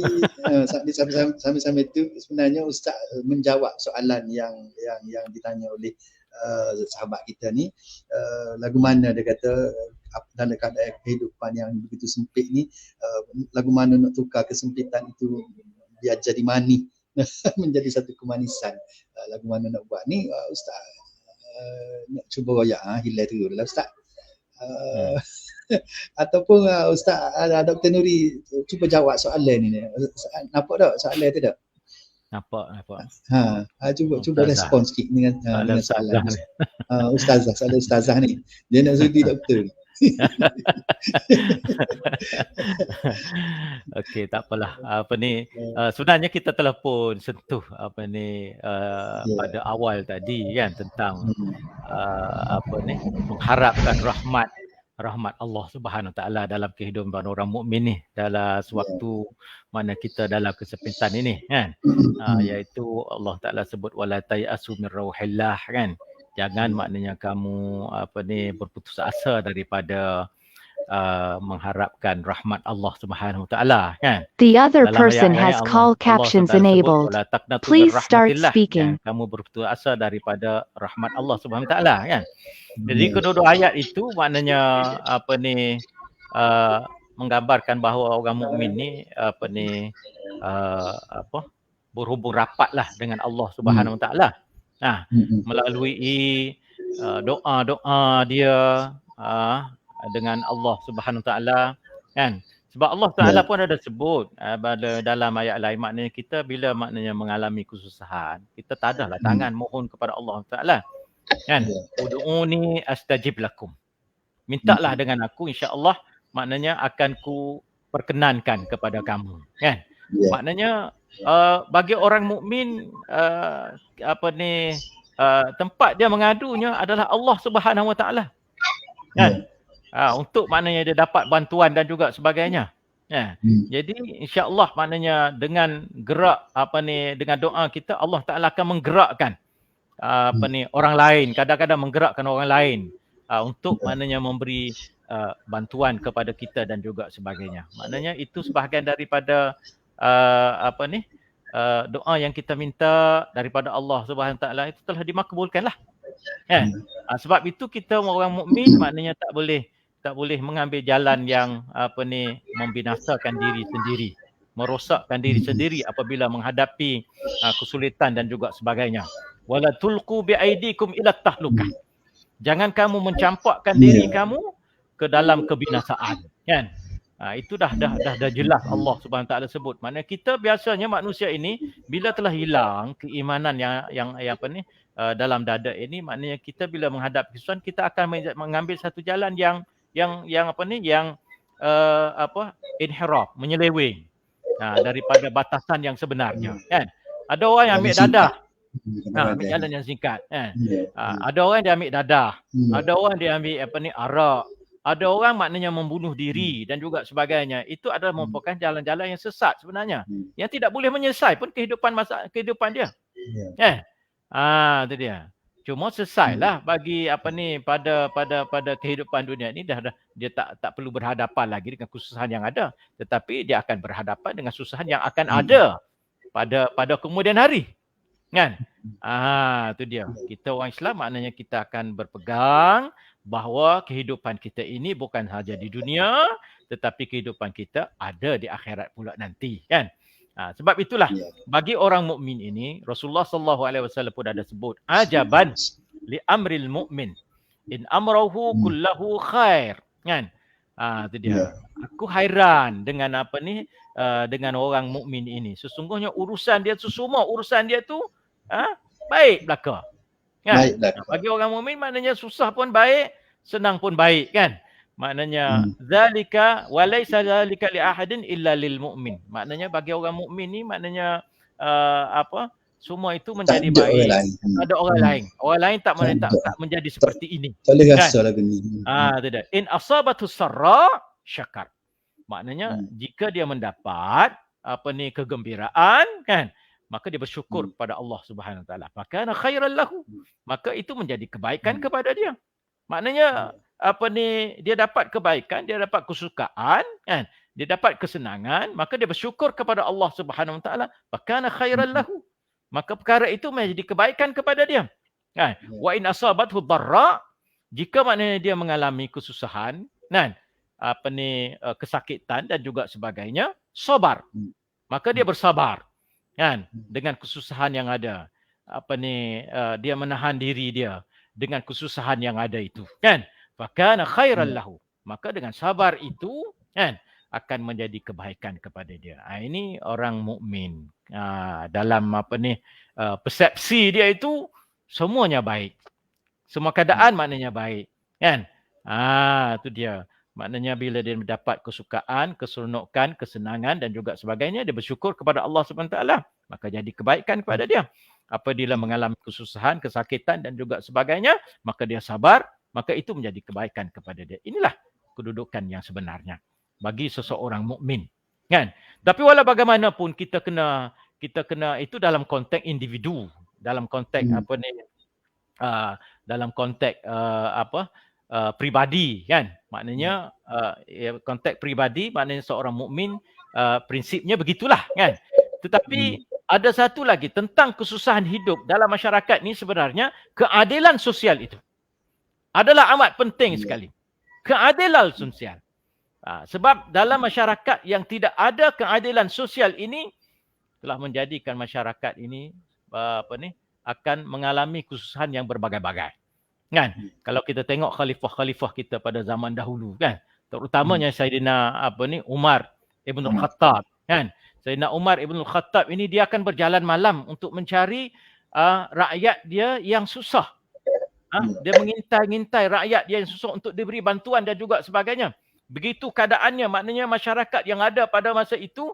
sambil-sambil tu sebenarnya Ustaz menjawab soalan yang ditanya oleh sahabat kita ni. Lagu mana dia kata dalam keadaan kehidupan yang begitu sempit ni, lagu mana nak tukar kesempitan itu biar jadi manis menjadi satu kemanisan. Lagu mana nak buat ni, Ustaz nak cuba royak hilal tu lah Ustaz. Ataupun Ustaz Dr. Nuri cuba jawab soalan ni. Nampak tak soalan tu tak? Nampak. Cuba respon sikit dengan soalan ni. Soalan ustazah ni. Dia nak sudi doktor ni. Okey, tak apalah. Sebenarnya kita telah pun sentuh pada awal tadi kan tentang mengharapkan rahmat Allah Subhanahu Taala dalam kehidupan orang mukmin ni dalam sewaktu mana kita dalam kesempitan ini kan. Iaitu Allah Taala sebut wala tayasu min rauhillah kan. Jangan maknanya kamu berputus asa daripada mengharapkan rahmat Allah Subhanahu Taala kan. The other Dalam person ayat-ayat has Allah- call Allah captions Taala sebut, enabled. "Wala taqnatu min Please start rahmatillah," speaking. kan. Kamu berputus asa daripada rahmat Allah Subhanahu Taala kan. Jadi kedua-dua ayat itu maknanya menggambarkan bahawa orang mukmin ni berhubung rapatlah dengan Allah Subhanahu Taala. Melalui doa-doa dia dengan Allah Subhanahu Taala kan. Sebab Allah Taala pun ada sebut dalam ayat lain, maknanya kita bila maknanya mengalami kesusahan, kita tadahlah tangan mohon kepada Allah Taala kan. Ud'uni astajib lakum. Mintalah dengan aku, insya-Allah maknanya akan ku perkenankan kepada kamu kan. Maknanya bagi orang mukmin tempat dia mengadunya adalah Allah Subhanahu Wa Taala kan. Untuk maknanya dia dapat bantuan dan juga sebagainya. Jadi insya-Allah maknanya dengan gerak dengan doa kita, Allah Taala akan menggerakkan orang lain, kadang-kadang menggerakkan orang lain untuk maknanya memberi bantuan kepada kita dan juga sebagainya. Maknanya itu sebahagian daripada doa yang kita minta daripada Allah Subhanahu Taala itu telah dimakbulkanlah. Kan? Sebab itu kita orang mukmin maknanya tak boleh mengambil jalan yang membinasakan diri sendiri, merosakkan diri sendiri apabila menghadapi kesulitan dan juga sebagainya. Wala tulqu biaidikum ila tahlukah. Jangan kamu mencampakkan diri kamu ke dalam kebinasaan, kan? Itu dah jelas Allah Subhanahu Wa Taala sebut. Maknanya kita biasanya manusia ini bila telah hilang keimanan yang dalam dada ini, maknanya kita bila menghadap kesusahan kita akan mengambil satu jalan yang inhiraf, menyeleweng daripada batasan yang sebenarnya, kan? Ada orang yang ambil dadah, ambil jalan yang singkat, kan? Ada orang dia ambil dadah, ada orang dia ambil arak, ada orang maknanya membunuh diri dan juga sebagainya. Itu adalah merupakan jalan-jalan yang sesat sebenarnya, yang tidak boleh menyelesaikan pun kehidupan dia. Itu dia. Cuma selesailah bagi pada kehidupan dunia ini dia tak perlu berhadapan lagi dengan kesusahan yang ada, tetapi dia akan berhadapan dengan kesusahan yang akan ada pada kemudian hari, kan? Itu dia. Kita orang Islam maknanya kita akan berpegang bahawa kehidupan kita ini bukan sahaja di dunia, tetapi kehidupan kita ada di akhirat pula nanti, kan? Sebab itulah bagi orang mukmin ini Rasulullah sallallahu alaihi wasallam pun ada sebut, ajaban li amril mukmin in amruhu kullahu khair, kan? Itu dia. Aku hairan dengan dengan orang mukmin ini. Sesungguhnya urusan dia tu baik belaka. Kan? Bagi orang mukmin maknanya susah pun baik, senang pun baik, kan? Maknanya zalika walaysa zalika li ahadin illa lil mu'min. Maknanya bagi orang mukmin ni maknanya semua itu menjadi baik. Ada orang lain. Orang lain tak menjadi seperti ini. Tak boleh rasa lagu ni. Tidak. In asabatu sarra syakar. Maknanya jika dia mendapat kegembiraan, kan? Maka dia bersyukur kepada Allah Subhanahu Wa Taala. Maka khairan lahu. Maka itu menjadi kebaikan kepada dia. Maknanya dia dapat kebaikan, dia dapat kesukaan, kan? Dia dapat kesenangan, maka dia bersyukur kepada Allah Subhanahu Wa Taala. Maka khairan lahu. Maka perkara itu menjadi kebaikan kepada dia. Kan? Wa in asabathu dharra, jika maknanya dia mengalami kesusahan, kan? Kesakitan dan juga sebagainya, sabar. Maka dia bersabar, kan? Dengan kesusahan yang ada. Dia menahan diri dia dengan kesusahan yang ada itu, kan? Fakana khairan lahu. Maka dengan sabar itu, kan, akan menjadi kebaikan kepada dia. Ini orang mukmin. Dalam persepsi dia itu semuanya baik. Semua keadaan maknanya baik, kan? Itu dia. Maknanya bila dia mendapat kesukaan, keseronokan, kesenangan dan juga sebagainya, dia bersyukur kepada Allah SWT, maka jadi kebaikan kepada dia. Apabila mengalami kesusahan, kesakitan dan juga sebagainya, maka dia sabar, maka itu menjadi kebaikan kepada dia. Inilah kedudukan yang sebenarnya bagi seseorang mukmin, kan? Tapi walau bagaimanapun kita kena itu dalam konteks individu, dalam konteks dalam konteks pribadi, kan? Maknanya konteks pribadi, maknanya seorang mukmin prinsipnya begitulah, kan? Tetapi ada satu lagi tentang kesusahan hidup dalam masyarakat ni, sebenarnya keadilan sosial itu adalah amat penting sekali. Keadilan sosial. Sebab dalam masyarakat yang tidak ada keadilan sosial ini telah menjadikan masyarakat ini akan mengalami kesusahan yang berbagai-bagai. Kan? Kalau kita tengok khalifah-khalifah kita pada zaman dahulu, kan? Terutamanya Sayyidina Umar Ibn Khattab, kan? Sayyidina Umar Ibn Khattab ini dia akan berjalan malam untuk mencari rakyat dia yang susah. Dia mengintai rakyat dia yang susah untuk diberi bantuan dan juga sebagainya. Begitu keadaannya, maknanya masyarakat yang ada pada masa itu,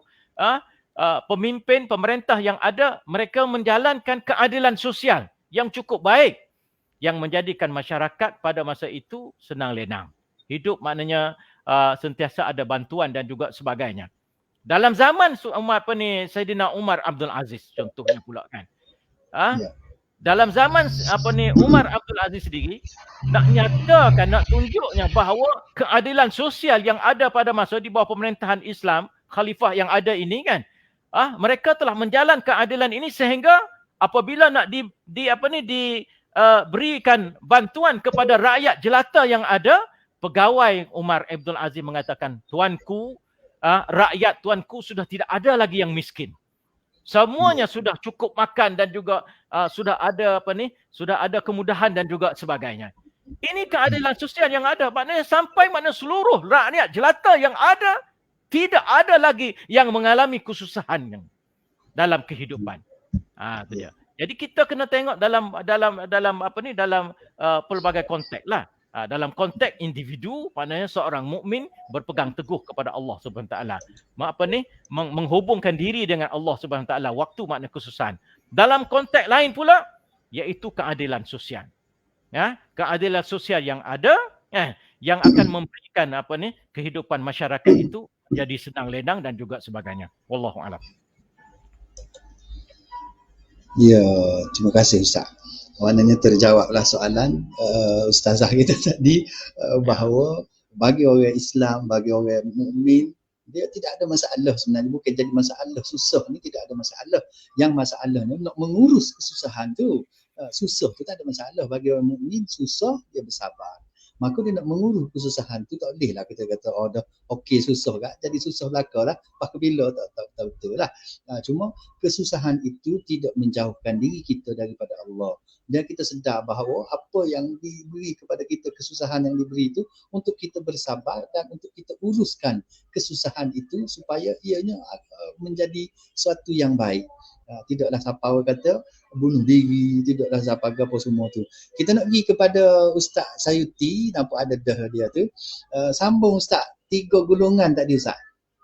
pemimpin, pemerintah yang ada, mereka menjalankan keadilan sosial yang cukup baik, yang menjadikan masyarakat pada masa itu senang lenang. Hidup maknanya sentiasa ada bantuan dan juga sebagainya. Dalam zaman Sayyidina Umar Abdul Aziz contohnya pula, kan. Dalam zaman Umar Abdul Aziz sendiri nak nyatakan, nak tunjuknya bahawa keadilan sosial yang ada pada masa di bawah pemerintahan Islam, khalifah yang ada ini, kan, mereka telah menjalankan keadilan ini sehingga apabila nak berikan bantuan kepada rakyat jelata yang ada, pegawai Umar Abdul Aziz mengatakan, tuanku, rakyat tuanku sudah tidak ada lagi yang miskin. Semuanya sudah cukup makan dan juga sudah ada sudah ada kemudahan dan juga sebagainya. Ini keadilan sosial yang ada. Maknanya sampai mana seluruh rakyat jelata yang ada, tidak ada lagi yang mengalami kesusahan yang dalam kehidupan. Itu dia. Jadi kita kena tengok dalam pelbagai konteks lah. Dalam konteks individu, maknanya seorang mukmin berpegang teguh kepada Allah Subhanahu Taala. Menghubungkan diri dengan Allah Subhanahu Taala waktu makna kesusahan. Dalam konteks lain pula, iaitu keadilan sosial. Ya, keadilan sosial yang ada, yang akan memberikan kehidupan masyarakat itu jadi senang lenang dan juga sebagainya. Wallahu a'lam. Ya, terima kasih Ustaz. Maknanya terjawablah soalan ustazah kita tadi bahawa bagi orang Islam, bagi orang mukmin, dia tidak ada masalah sebenarnya. Bukan jadi masalah susah ni, tidak ada masalah. Yang masalahnya nak mengurus kesusahan tu. Susah tu tak ada masalah. Bagi orang mukmin susah, dia bersabar. Maka dia nak mengurus kesusahan tu, tak boleh lah kita kata dah okey susah kan, jadi susah belaka lah, apabila tak betul lah. Cuma kesusahan itu tidak menjauhkan diri kita daripada Allah. Dan kita sedar bahawa apa yang diberi kepada kita, kesusahan yang diberi itu untuk kita bersabar dan untuk kita uruskan kesusahan itu supaya ianya menjadi suatu yang baik. Tidaklah siapa orang kata bunuh diri, tidaklah siapa apa semua tu. Kita nak pergi kepada Ustaz Sayuti, nampak ada dah dia tu. Sambung Ustaz, 3 golongan tadi Ustaz.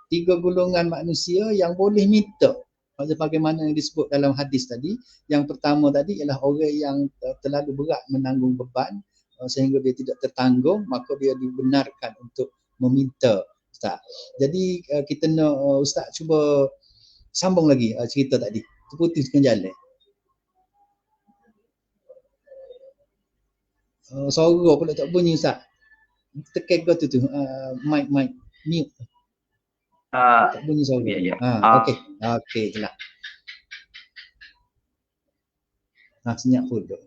3 golongan manusia yang boleh minta. Bagaimana yang disebut dalam hadis tadi. Yang pertama tadi ialah orang yang terlalu berat menanggung beban sehingga dia tidak tertanggung, maka dia dibenarkan untuk meminta Ustaz. Jadi kita nak Ustaz cuba sambung lagi cerita tadi. Terputuskan jalan. Suara pula tak bunyi Ustaz. Tekan kau tu mic mute. Tak bunyi suara. Ya. Okey jelas. Senyap full tu.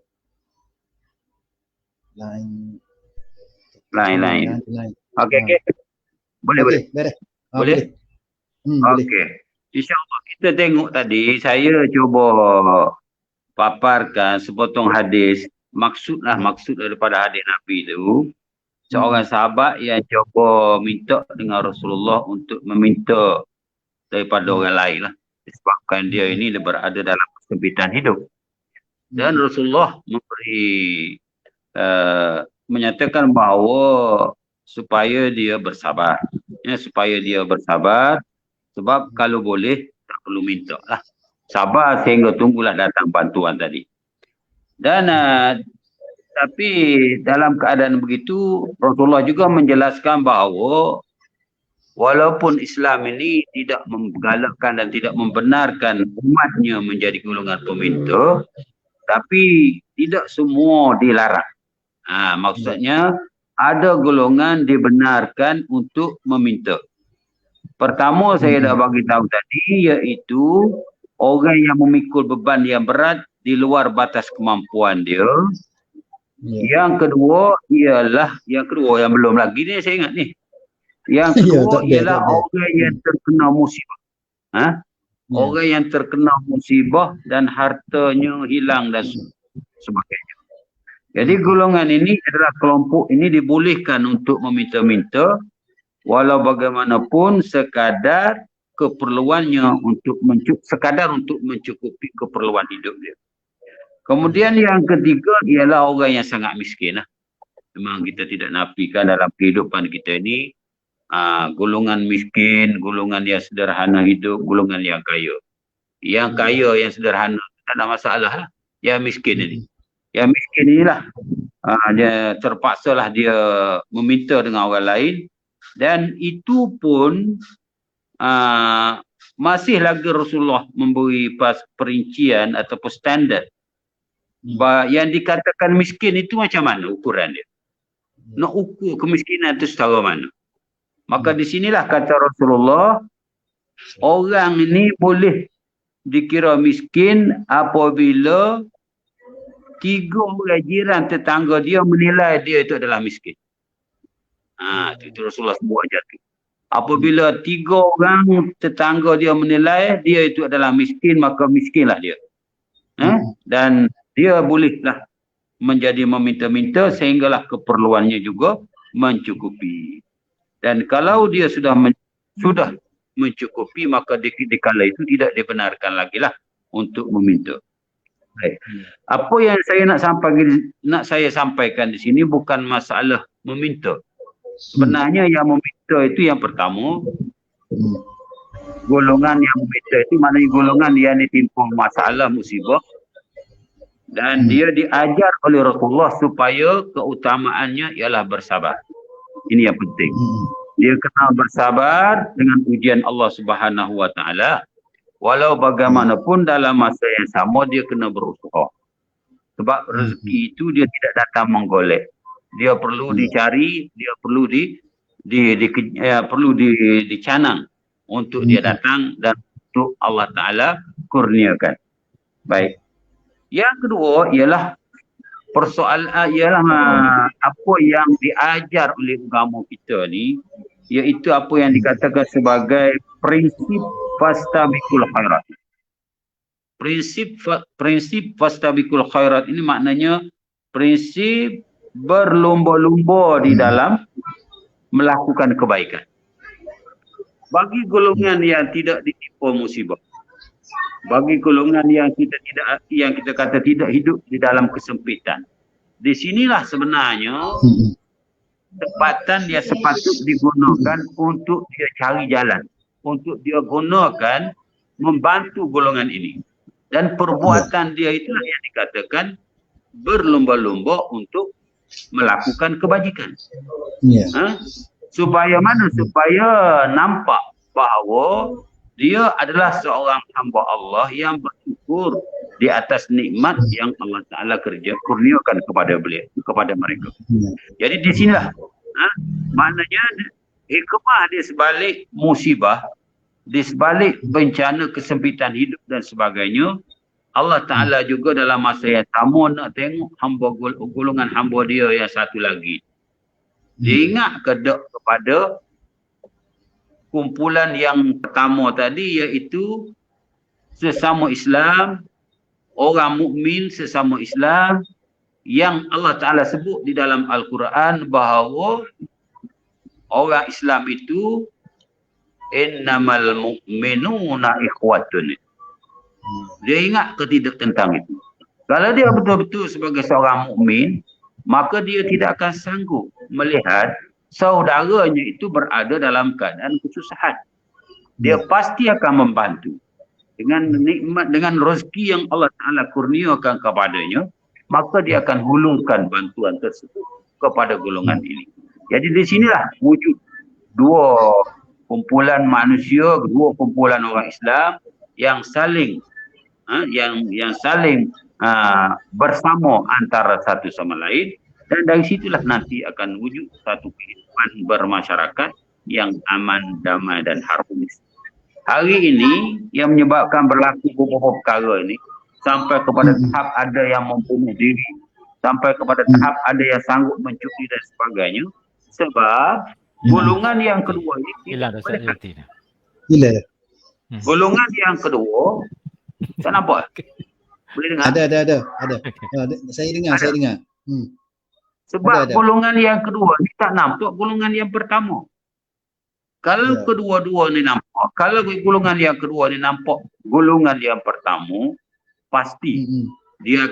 Lain. Okey. Boleh. Beres. Boleh? Boleh. Okey. InsyaAllah kita tengok tadi, saya cuba paparkan sepotong hadis. Maksud daripada hadis Nabi itu, seorang sahabat yang cuba minta dengan Rasulullah untuk meminta daripada orang lain lah. Disebabkan dia ini berada dalam kesempitan hidup. Dan Rasulullah menyatakan bahawa supaya dia bersabar. Supaya dia bersabar. Sebab kalau boleh, tak perlu minta lah. Sabar sehingga tunggulah datang bantuan tadi. Dan tapi dalam keadaan begitu, Rasulullah juga menjelaskan bahawa walaupun Islam ini tidak menggalakkan dan tidak membenarkan umatnya menjadi golongan peminta, tapi tidak semua dilarang. Maksudnya ada golongan dibenarkan untuk meminta. Pertama saya dah bagi tahu tadi, iaitu orang yang memikul beban yang berat di luar batas kemampuan dia. Yang kedua ialah, yang belum lagi ni saya ingat ni. Yang kedua ialah orang yang terkena musibah. Orang yang terkena musibah dan hartanya hilang dan sebagainya. Jadi golongan ini adalah kelompok ini dibolehkan untuk meminta-minta, walau bagaimanapun sekadar keperluannya untuk mencukupi keperluan hidup dia. Kemudian yang ketiga ialah orang yang sangat miskin. Memang kita tidak nafikan dalam kehidupan kita ini golongan miskin, golongan yang sederhana hidup, golongan yang kaya. Yang kaya, yang sederhana tak ada masalah lah. Yang miskin ini. Yang miskin inilah dia terpaksalah dia meminta dengan orang lain. Dan itu pun masih lagi Rasulullah memberi perincian ataupun standard. Yang dikatakan miskin itu macam mana ukuran dia? Nak ukur kemiskinan itu secara mana? Maka di sinilah kata Rasulullah, orang ini boleh dikira miskin apabila 3 orang jiran tetangga dia menilai dia itu adalah miskin. Itu Rasulullah sebut aja tu. Apabila 3 orang tetangga dia menilai dia itu adalah miskin, maka miskinlah dia. Dan dia bolehlah menjadi meminta-minta sehinggalah keperluannya juga mencukupi. Dan kalau dia sudah mencukupi, maka di kala itu tidak dibenarkan lagi lah untuk meminta. Baik. Apa yang saya sampaikan di sini bukan masalah meminta. Sebenarnya yang meminta itu yang pertama, golongan yang meminta itu maknanya golongan yang ditimpa masalah musibah dan dia diajar oleh Rasulullah supaya keutamaannya ialah bersabar. Ini yang penting. Dia kena bersabar dengan ujian Allah Subhanahu Wa Taala. Walau bagaimanapun dalam masa yang sama dia kena berusaha. Sebab rezeki itu dia tidak datang menggolek. Dia perlu dicari, dia perlu dicanang untuk dia datang dan untuk Allah Ta'ala kurniakan. Baik. Yang kedua ialah apa yang diajar oleh agama kita ni, iaitu apa yang dikatakan sebagai prinsip fastabiqul khairat. Prinsip fastabiqul khairat ini maknanya prinsip berlomba-lomba di dalam melakukan kebaikan. Bagi golongan yang tidak ditimpa musibah, bagi golongan yang kita kata tidak hidup di dalam kesempitan, di sinilah sebenarnya tempatan yang sepatut digunakan untuk dia cari jalan, untuk dia gunakan membantu golongan ini. Dan perbuatan dia itulah yang dikatakan berlomba-lomba untuk melakukan kebajikan. Supaya mana? Supaya nampak bahawa dia adalah seorang hamba Allah yang bersyukur di atas nikmat yang Allah Ta'ala kurniakan kepada mereka. Jadi di sinilah maknanya hikmah di sebalik musibah, di sebalik bencana kesempitan hidup dan sebagainya, Allah Ta'ala juga dalam masa yang sama nak tengok golongan hamba dia yang satu lagi. Dia ingat kepada kumpulan yang pertama tadi, iaitu sesama Islam, orang mukmin sesama Islam, yang Allah Ta'ala sebut di dalam Al-Quran bahawa orang Islam itu innamal mu'minuna ikhwatun. Dia ingat ke tidak tentang itu? Kalau dia betul-betul sebagai seorang mukmin, maka dia tidak akan sanggup melihat saudaranya itu berada dalam keadaan kesusahan. Dia pasti akan membantu dengan nikmat, dengan rezeki yang Allah Ta'ala kurniakan kepadanya, maka dia akan hulurkan bantuan tersebut kepada golongan ini. Jadi di sinilah wujud dua kumpulan manusia, dua kumpulan orang Islam yang saling bersama antara satu sama lain, dan dari situlah nanti akan wujud satu kehidupan bermasyarakat yang aman, damai dan harmonis. Hari ini yang menyebabkan berlaku beberapa perkara ini sampai kepada tahap ada yang membunuh diri, sampai kepada tahap ada yang sanggup mencuri dan sebagainya, sebab golongan yang kedua ini golongan yang kedua, tak nampak? Boleh dengar? Ada. Saya dengar. Sebab golongan yang kedua ni tak nampak golongan yang pertama. Kalau kedua-dua ni nampak, kalau golongan yang kedua ni nampak golongan yang pertama, pasti dia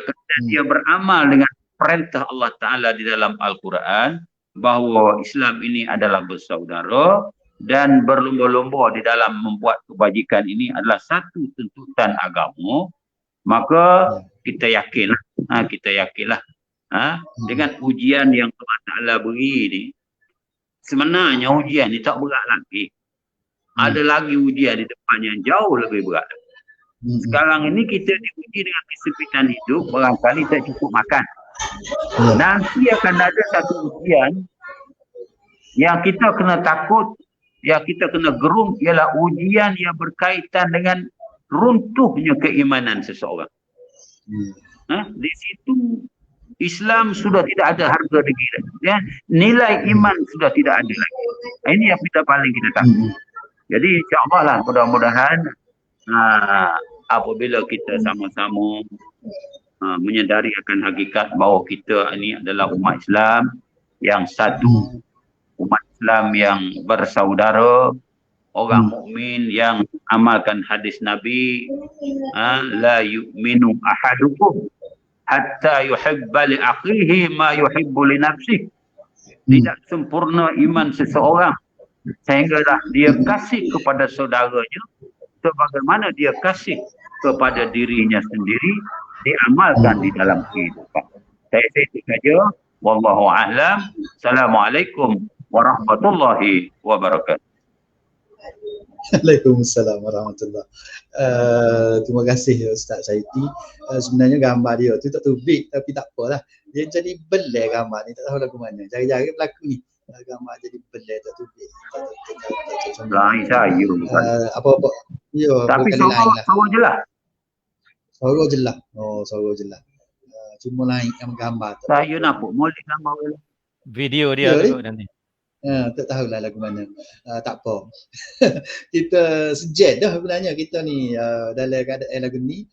beramal dengan perintah Allah Ta'ala di dalam Al-Quran bahawa Islam ini adalah bersaudara dan berlomba-lomba di dalam membuat kebajikan ini adalah satu tuntutan agama. Maka kita yakinlah dengan ujian yang Allah Ta'ala beri ni, sebenarnya ujian ni tak berat lagi. Ada lagi ujian di depan yang jauh lebih berat. Sekarang ini kita diuji dengan kesempitan hidup, barangkali tak cukup makan. Nanti akan ada satu ujian yang kita kena takut, yang kita kena gerung, ialah ujian yang berkaitan dengan runtuhnya keimanan seseorang. Di situ Islam sudah tidak ada harga diri, ya. Nilai iman sudah tidak ada lagi. Ini yang kita paling kita takut. Jadi insya-Allah lah, mudah-mudahan apabila kita sama-sama menyadari akan hakikat bahawa kita ini adalah umat Islam yang satu, umat Islam yang bersaudara, orang mukmin yang amalkan hadis Nabi, la yu'minu ahadukum hatta yuhibba li akhihi ma yuhibbu li nafsihi. Tidak sempurna iman seseorang sehinggalah dia kasih kepada saudaranya sebagaimana dia kasih kepada dirinya sendiri, diamalkan di dalam kehidupan. Saya itu saja. Wallahu a'lam. Assalamualaikum warahmatullahi wabarakatuh. Waalaikumsalam warahmatullahi. Terima kasih Ustaz Saidi. Sebenarnya gambar dia tu tak tubik tapi tak apalah. Dia jadi belai gambar ni, tak tahu lagu mana. Jari-jari berlaku ni. Gambar jadi belai tak tubik. Lain saya. Apa-apa. Ya, tapi suara jelas. Suara jelas. Oh, suara jelas. Cuma lain gambar tu. Saya nampak molek gambar video dia tu nanti. Tak tahulah lagu mana. Tak apa. Kita sejak dah sebenarnya kita ni dalam keadaan lagu ni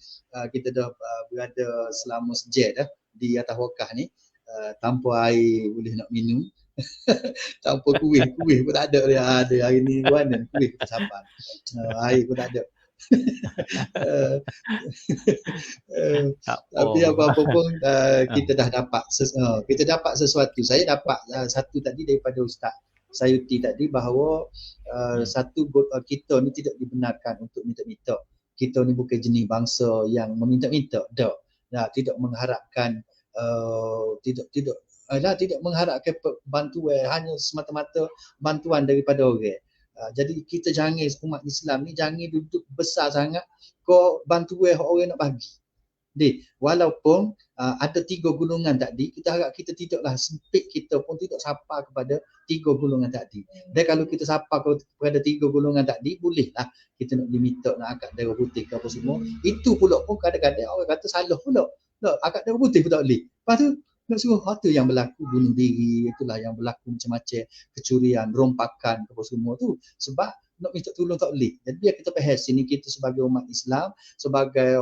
kita dah berada selama sejak dah di atas wakah ni, tanpa air boleh nak minum. Tanpa kuih pun tak ada dia. Ada hari ni mana kuih tak sabar. Air pun tak ada. Tapi apa-apa pun kita dah dapat sesuatu. Saya dapat satu tadi daripada Ustaz Sayuti tadi bahawa satu kita ni tidak dibenarkan untuk minta-minta. Kita ni bukan jenis bangsa yang meminta-minta, tidak mengharapkan tidak mengharapkan bantuan, hanya semata-mata bantuan daripada orang. Jadi kita jangan, umat Islam ni jangan duduk besar sangat kau bantuan orang nak bagi. Walaupun ada 3 golongan tadi, kita harap kita tidaklah sempit, kita pun tidak sapa kepada 3 golongan tadi. Dan kalau kita sapa kepada 3 golongan tadi, bolehlah kita nak diminta nak akad darah putih ke apa semua. Itu pula pun kadang-kadang orang kata salah pula. Akad darah putih pun tak boleh. Lepas tu nak suruh itu yang berlaku bunuh diri, itulah yang berlaku macam-macam kecurian, rompakan apa semua tu. Sebab nak minta tolong tak boleh. Jadi biar kita faham sini, kita sebagai umat Islam, sebagai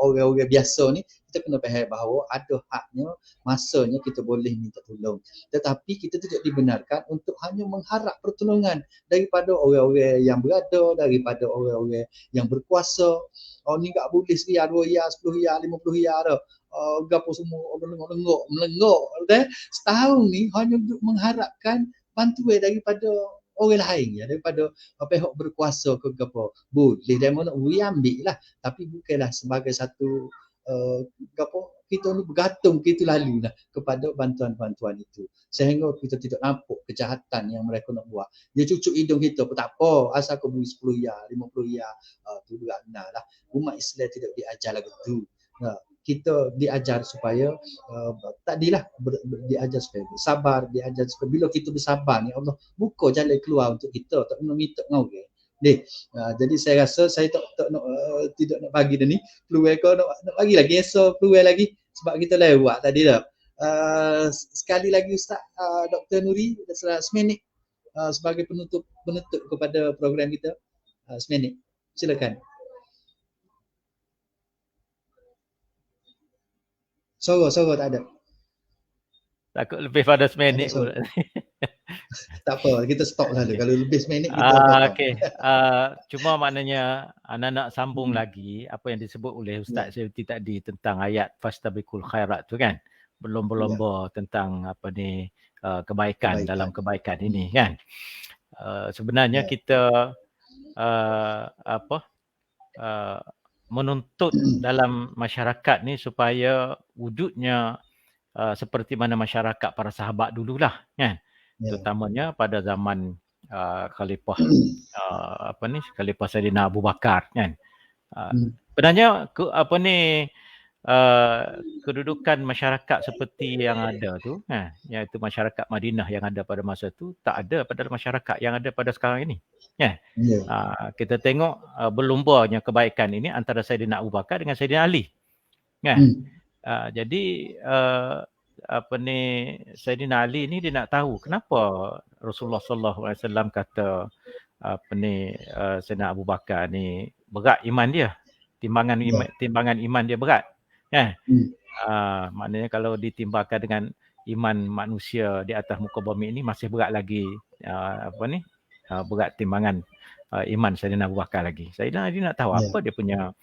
orang-orang biasa ni, kita kena faham bahawa ada haknya, masanya kita boleh minta tolong. Tetapi kita tidak dibenarkan untuk hanya mengharap pertolongan daripada orang-orang yang berada, daripada orang-orang yang berkuasa. Ni tak boleh RM1, RM2, RM10, RM50 dah. Gapo semua orang melengok setahun ni hanya untuk mengharapkan bantuan daripada orang lain, daripada pihak berkuasa ke gapo. Boleh demo nak ambil lah, tapi bukanlah sebagai satu gapo kita ni bergantung kita lalu lah kepada bantuan-bantuan itu, sehingga kita tidak nampak kejahatan yang mereka nak buat. Dia cucuk hidung kita pun tak apa, asal kau beri RM10, RM50 tu juga lah. Umat Islam tidak diajar lagu tu. Kita diajar supaya tadilah diajar supaya bersabar, diajar supaya bila kita bersabar ni Allah buka jalan keluar untuk kita, tak nak minta dengan orang. Jadi saya rasa saya tidak nak bagi dah ni peluang kau nak bagi lagi esok peluang lagi sebab kita lewat tadi dah. Sekali lagi Ustaz Dr. Nuri seminit sebagai penutup kepada program kita. Seminit. Silakan. Sorok tak ada. Takut lebih pada seminit pun. Tak apa, kita stop lah tu. Kalau lebih seminit kita okey. Cuma maknanya anak-anak sambung lagi apa yang disebut oleh Ustaz Sayuti tadi tentang ayat fastabiqul khairat tu kan. Berlomba-lomba tentang apa ni kebaikan dalam kebaikan ini kan. Sebenarnya kita menuntut dalam masyarakat ni supaya wujudnya seperti mana masyarakat para sahabat dululah kan. Terutamanya pada zaman Khalifah Khalifah Saidina Abu Bakar kan. Sebenarnya kedudukan masyarakat seperti yang ada tu iaitu masyarakat Madinah yang ada pada masa tu tak ada pada masyarakat yang ada pada sekarang ini. Kita tengok berlombanya kebaikan ini antara Saidina Abu Bakar dengan Saidina Ali. Jadi apa ni, Saidina Ali ni dia nak tahu kenapa Rasulullah sallallahu alaihi wasallam kata apa ni, Saidina Abu Bakar ni berat iman dia. Timbangan iman dia berat. Kan? Maknanya kalau ditimbangkan dengan iman manusia di atas muka bumi ini masih berat lagi berat timbangan iman Saidina Abu Bakar lagi. Saidina Ali nak tahu apa dia punya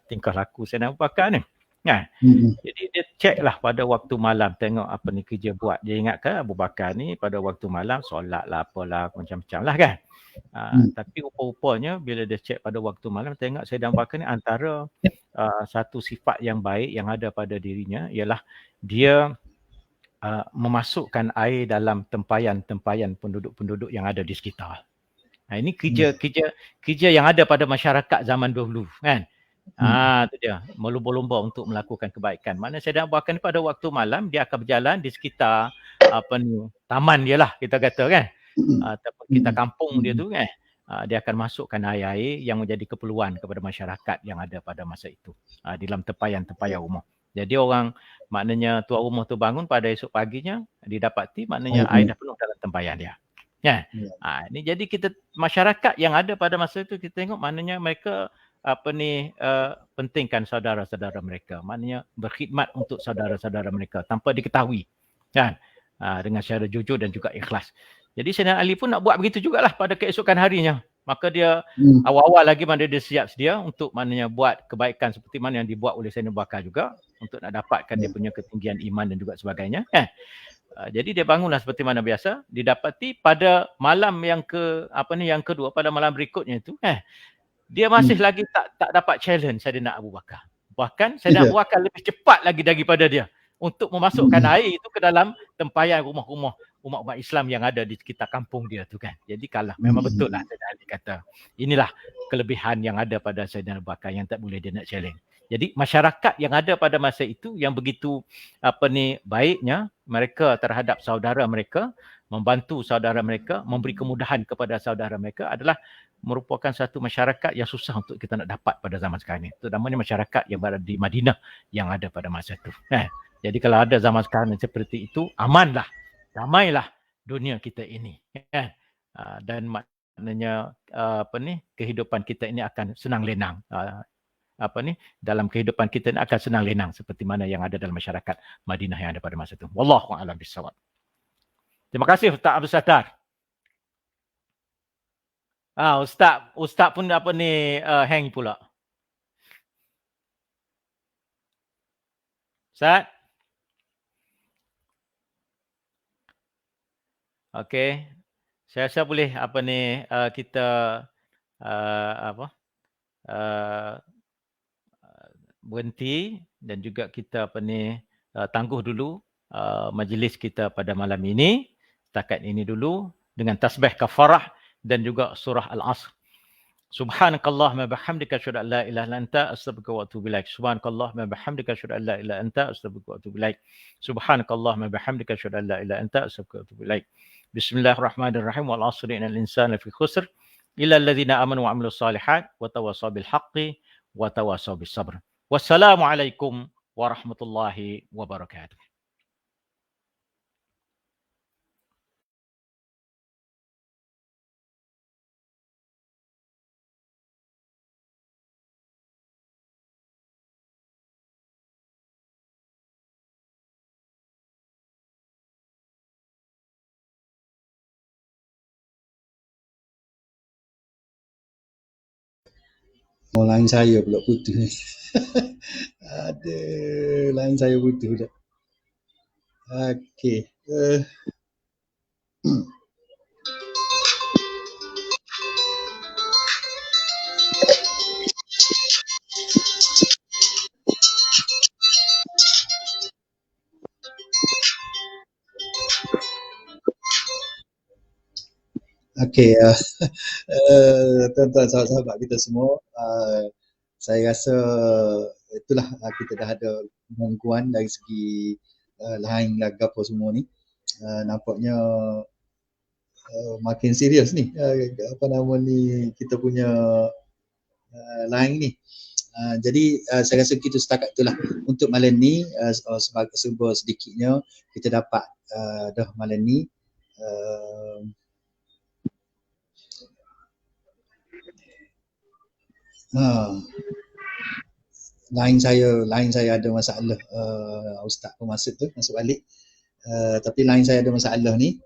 tingkah laku Saidina Abu Bakar ni. Kan? Jadi dia cek lah pada waktu malam, tengok apa ni kerja buat. Dia ingatkan Abu Bakar ni pada waktu malam solat lah apalah macam-macam lah kan. Tapi rupa-rupanya bila dia cek pada waktu malam, tengok Saidina Abu Bakar ni antara satu sifat yang baik yang ada pada dirinya ialah dia memasukkan air dalam tempayan-tempayan penduduk-penduduk yang ada di sekitar. Ini kerja yang ada pada masyarakat zaman dahulu kan. Itu dia, melumba-lumba untuk melakukan kebaikan. Maknanya Saidina Abu Bakar ni pada waktu malam dia akan berjalan di sekitar taman dia lah kita kata kan. Ataupun kita kampung dia tu kan. Dia akan masukkan air-air yang menjadi keperluan kepada masyarakat yang ada pada masa itu di dalam tempayan-tempayan rumah. Jadi orang, maknanya tuan rumah tu bangun pada esok paginya didapati maknanya air dah penuh dalam tempayan dia. Kan? Ini jadi kita masyarakat yang ada pada masa itu kita tengok maknanya mereka pentingkan saudara-saudara mereka. Maknanya berkhidmat untuk saudara-saudara mereka tanpa diketahui. Kan? Dengan secara jujur dan juga ikhlas. Jadi Saidina Ali pun nak buat begitu jugalah pada keesokan harinya. Maka dia awal-awal lagi mana dia siap sedia untuk maknanya buat kebaikan seperti mana yang dibuat oleh Saidina Abu Bakar juga untuk nak dapatkan dia punya ketinggian iman dan juga sebagainya. Jadi dia bangunlah seperti mana biasa. Didapati pada malam yang kedua, pada malam berikutnya itu dia masih lagi tak dapat challenge Saidina Abu Bakar. Bahkan Saidina Abu Bakar lebih cepat lagi daripada dia untuk memasukkan air itu ke dalam tempayan rumah-rumah umat-umat Islam yang ada di sekitar kampung dia tu kan. Jadi kalah. Memang betul lah Saidina Ali kata. Inilah kelebihan yang ada pada Saidina Abu Bakar yang tak boleh dia nak challenge. Jadi masyarakat yang ada pada masa itu yang begitu baiknya mereka terhadap saudara mereka, membantu saudara mereka, memberi kemudahan kepada saudara mereka adalah merupakan satu masyarakat yang susah untuk kita nak dapat pada zaman sekarang ni. Terutamanya masyarakat yang berada di Madinah yang ada pada masa itu. Jadi kalau ada zaman sekarang seperti itu, amanlah, damailah dunia kita ini. Dan maknanya kehidupan kita ini akan senang lenang. Dalam kehidupan kita ini akan senang lenang seperti mana yang ada dalam masyarakat Madinah yang ada pada masa itu. Wallahu a'lam bishawab. Terima kasih Ustaz Abdul Sattar. Ustaz pun hang pula. Ustaz? Okey. Saya rasa boleh kita berhenti dan juga kita tangguh dulu majlis kita pada malam ini. Setakat ini dulu dengan tasbih kafarah dan juga surah Al-Asr. Subhanakallahumma bihamdika asyhadu an la ilaha illa anta astaghfiruka wa atubu ilaik. Subhanakallahumma bihamdika asyhadu an la ilaha illa anta astaghfiruka wa atubu ilaik. Subhanakallahumma bihamdika asyhadu an la ilaha illa anta astaghfiruka wa atubu ilaik. Bismillahirrahmanirrahim. Wal 'asri innal insana lafi khusr illa alladhina amanu wa 'amilus solihat wa tawassaw bil haqqi wa tawassaw bis sabr. Wassalamualaikum warahmatullahi wabarakatuh. Line saya pula putus. Aduh, line saya putus dah. Okey. Okey, tuan-tuan sahabat-sahabat kita semua, saya rasa itulah kita dah ada gangguan dari segi line lah apa semua ni. Nampaknya makin serius ni kita punya line ni. Jadi saya rasa begitu setakat itulah untuk malam ni, sebagai sebuah sedikitnya kita dapat dah malam ni. Line saya ada masalah, Ustaz pun masuk balik. Tapi line saya ada masalah ni.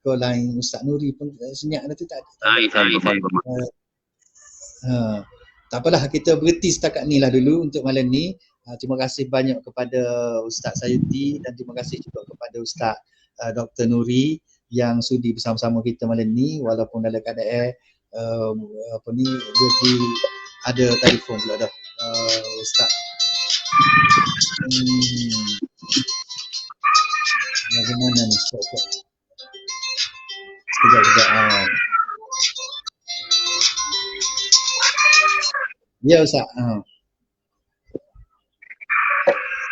Kau line Ustaz Nuri pun senyap nanti tak ada. Tak apalah, kita berhenti setakat ni lah dulu untuk malam ni. Terima kasih banyak kepada Ustaz Sayuti dan terima kasih juga kepada Ustaz Dr. Nuri yang sudi bersama-sama kita malam ni walaupun dalam keadaan dia ada telefon pula dah Ustaz. Bagaimana ni? Sekejap. Ya Ustaz.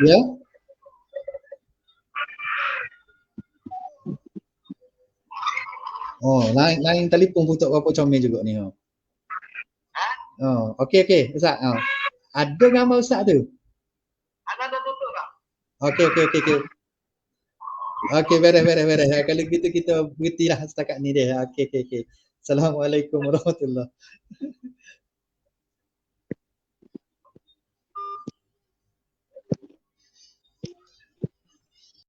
Ya. Lain telefon pun tak berapa comel juga ni. Okey Ustaz. Ada gambar Ustaz tu? Ada tutup tak? Okey. Okey, beres. Kalau gitu kita berhentilah setakat ni dia. Okey. Assalamualaikum warahmatullahi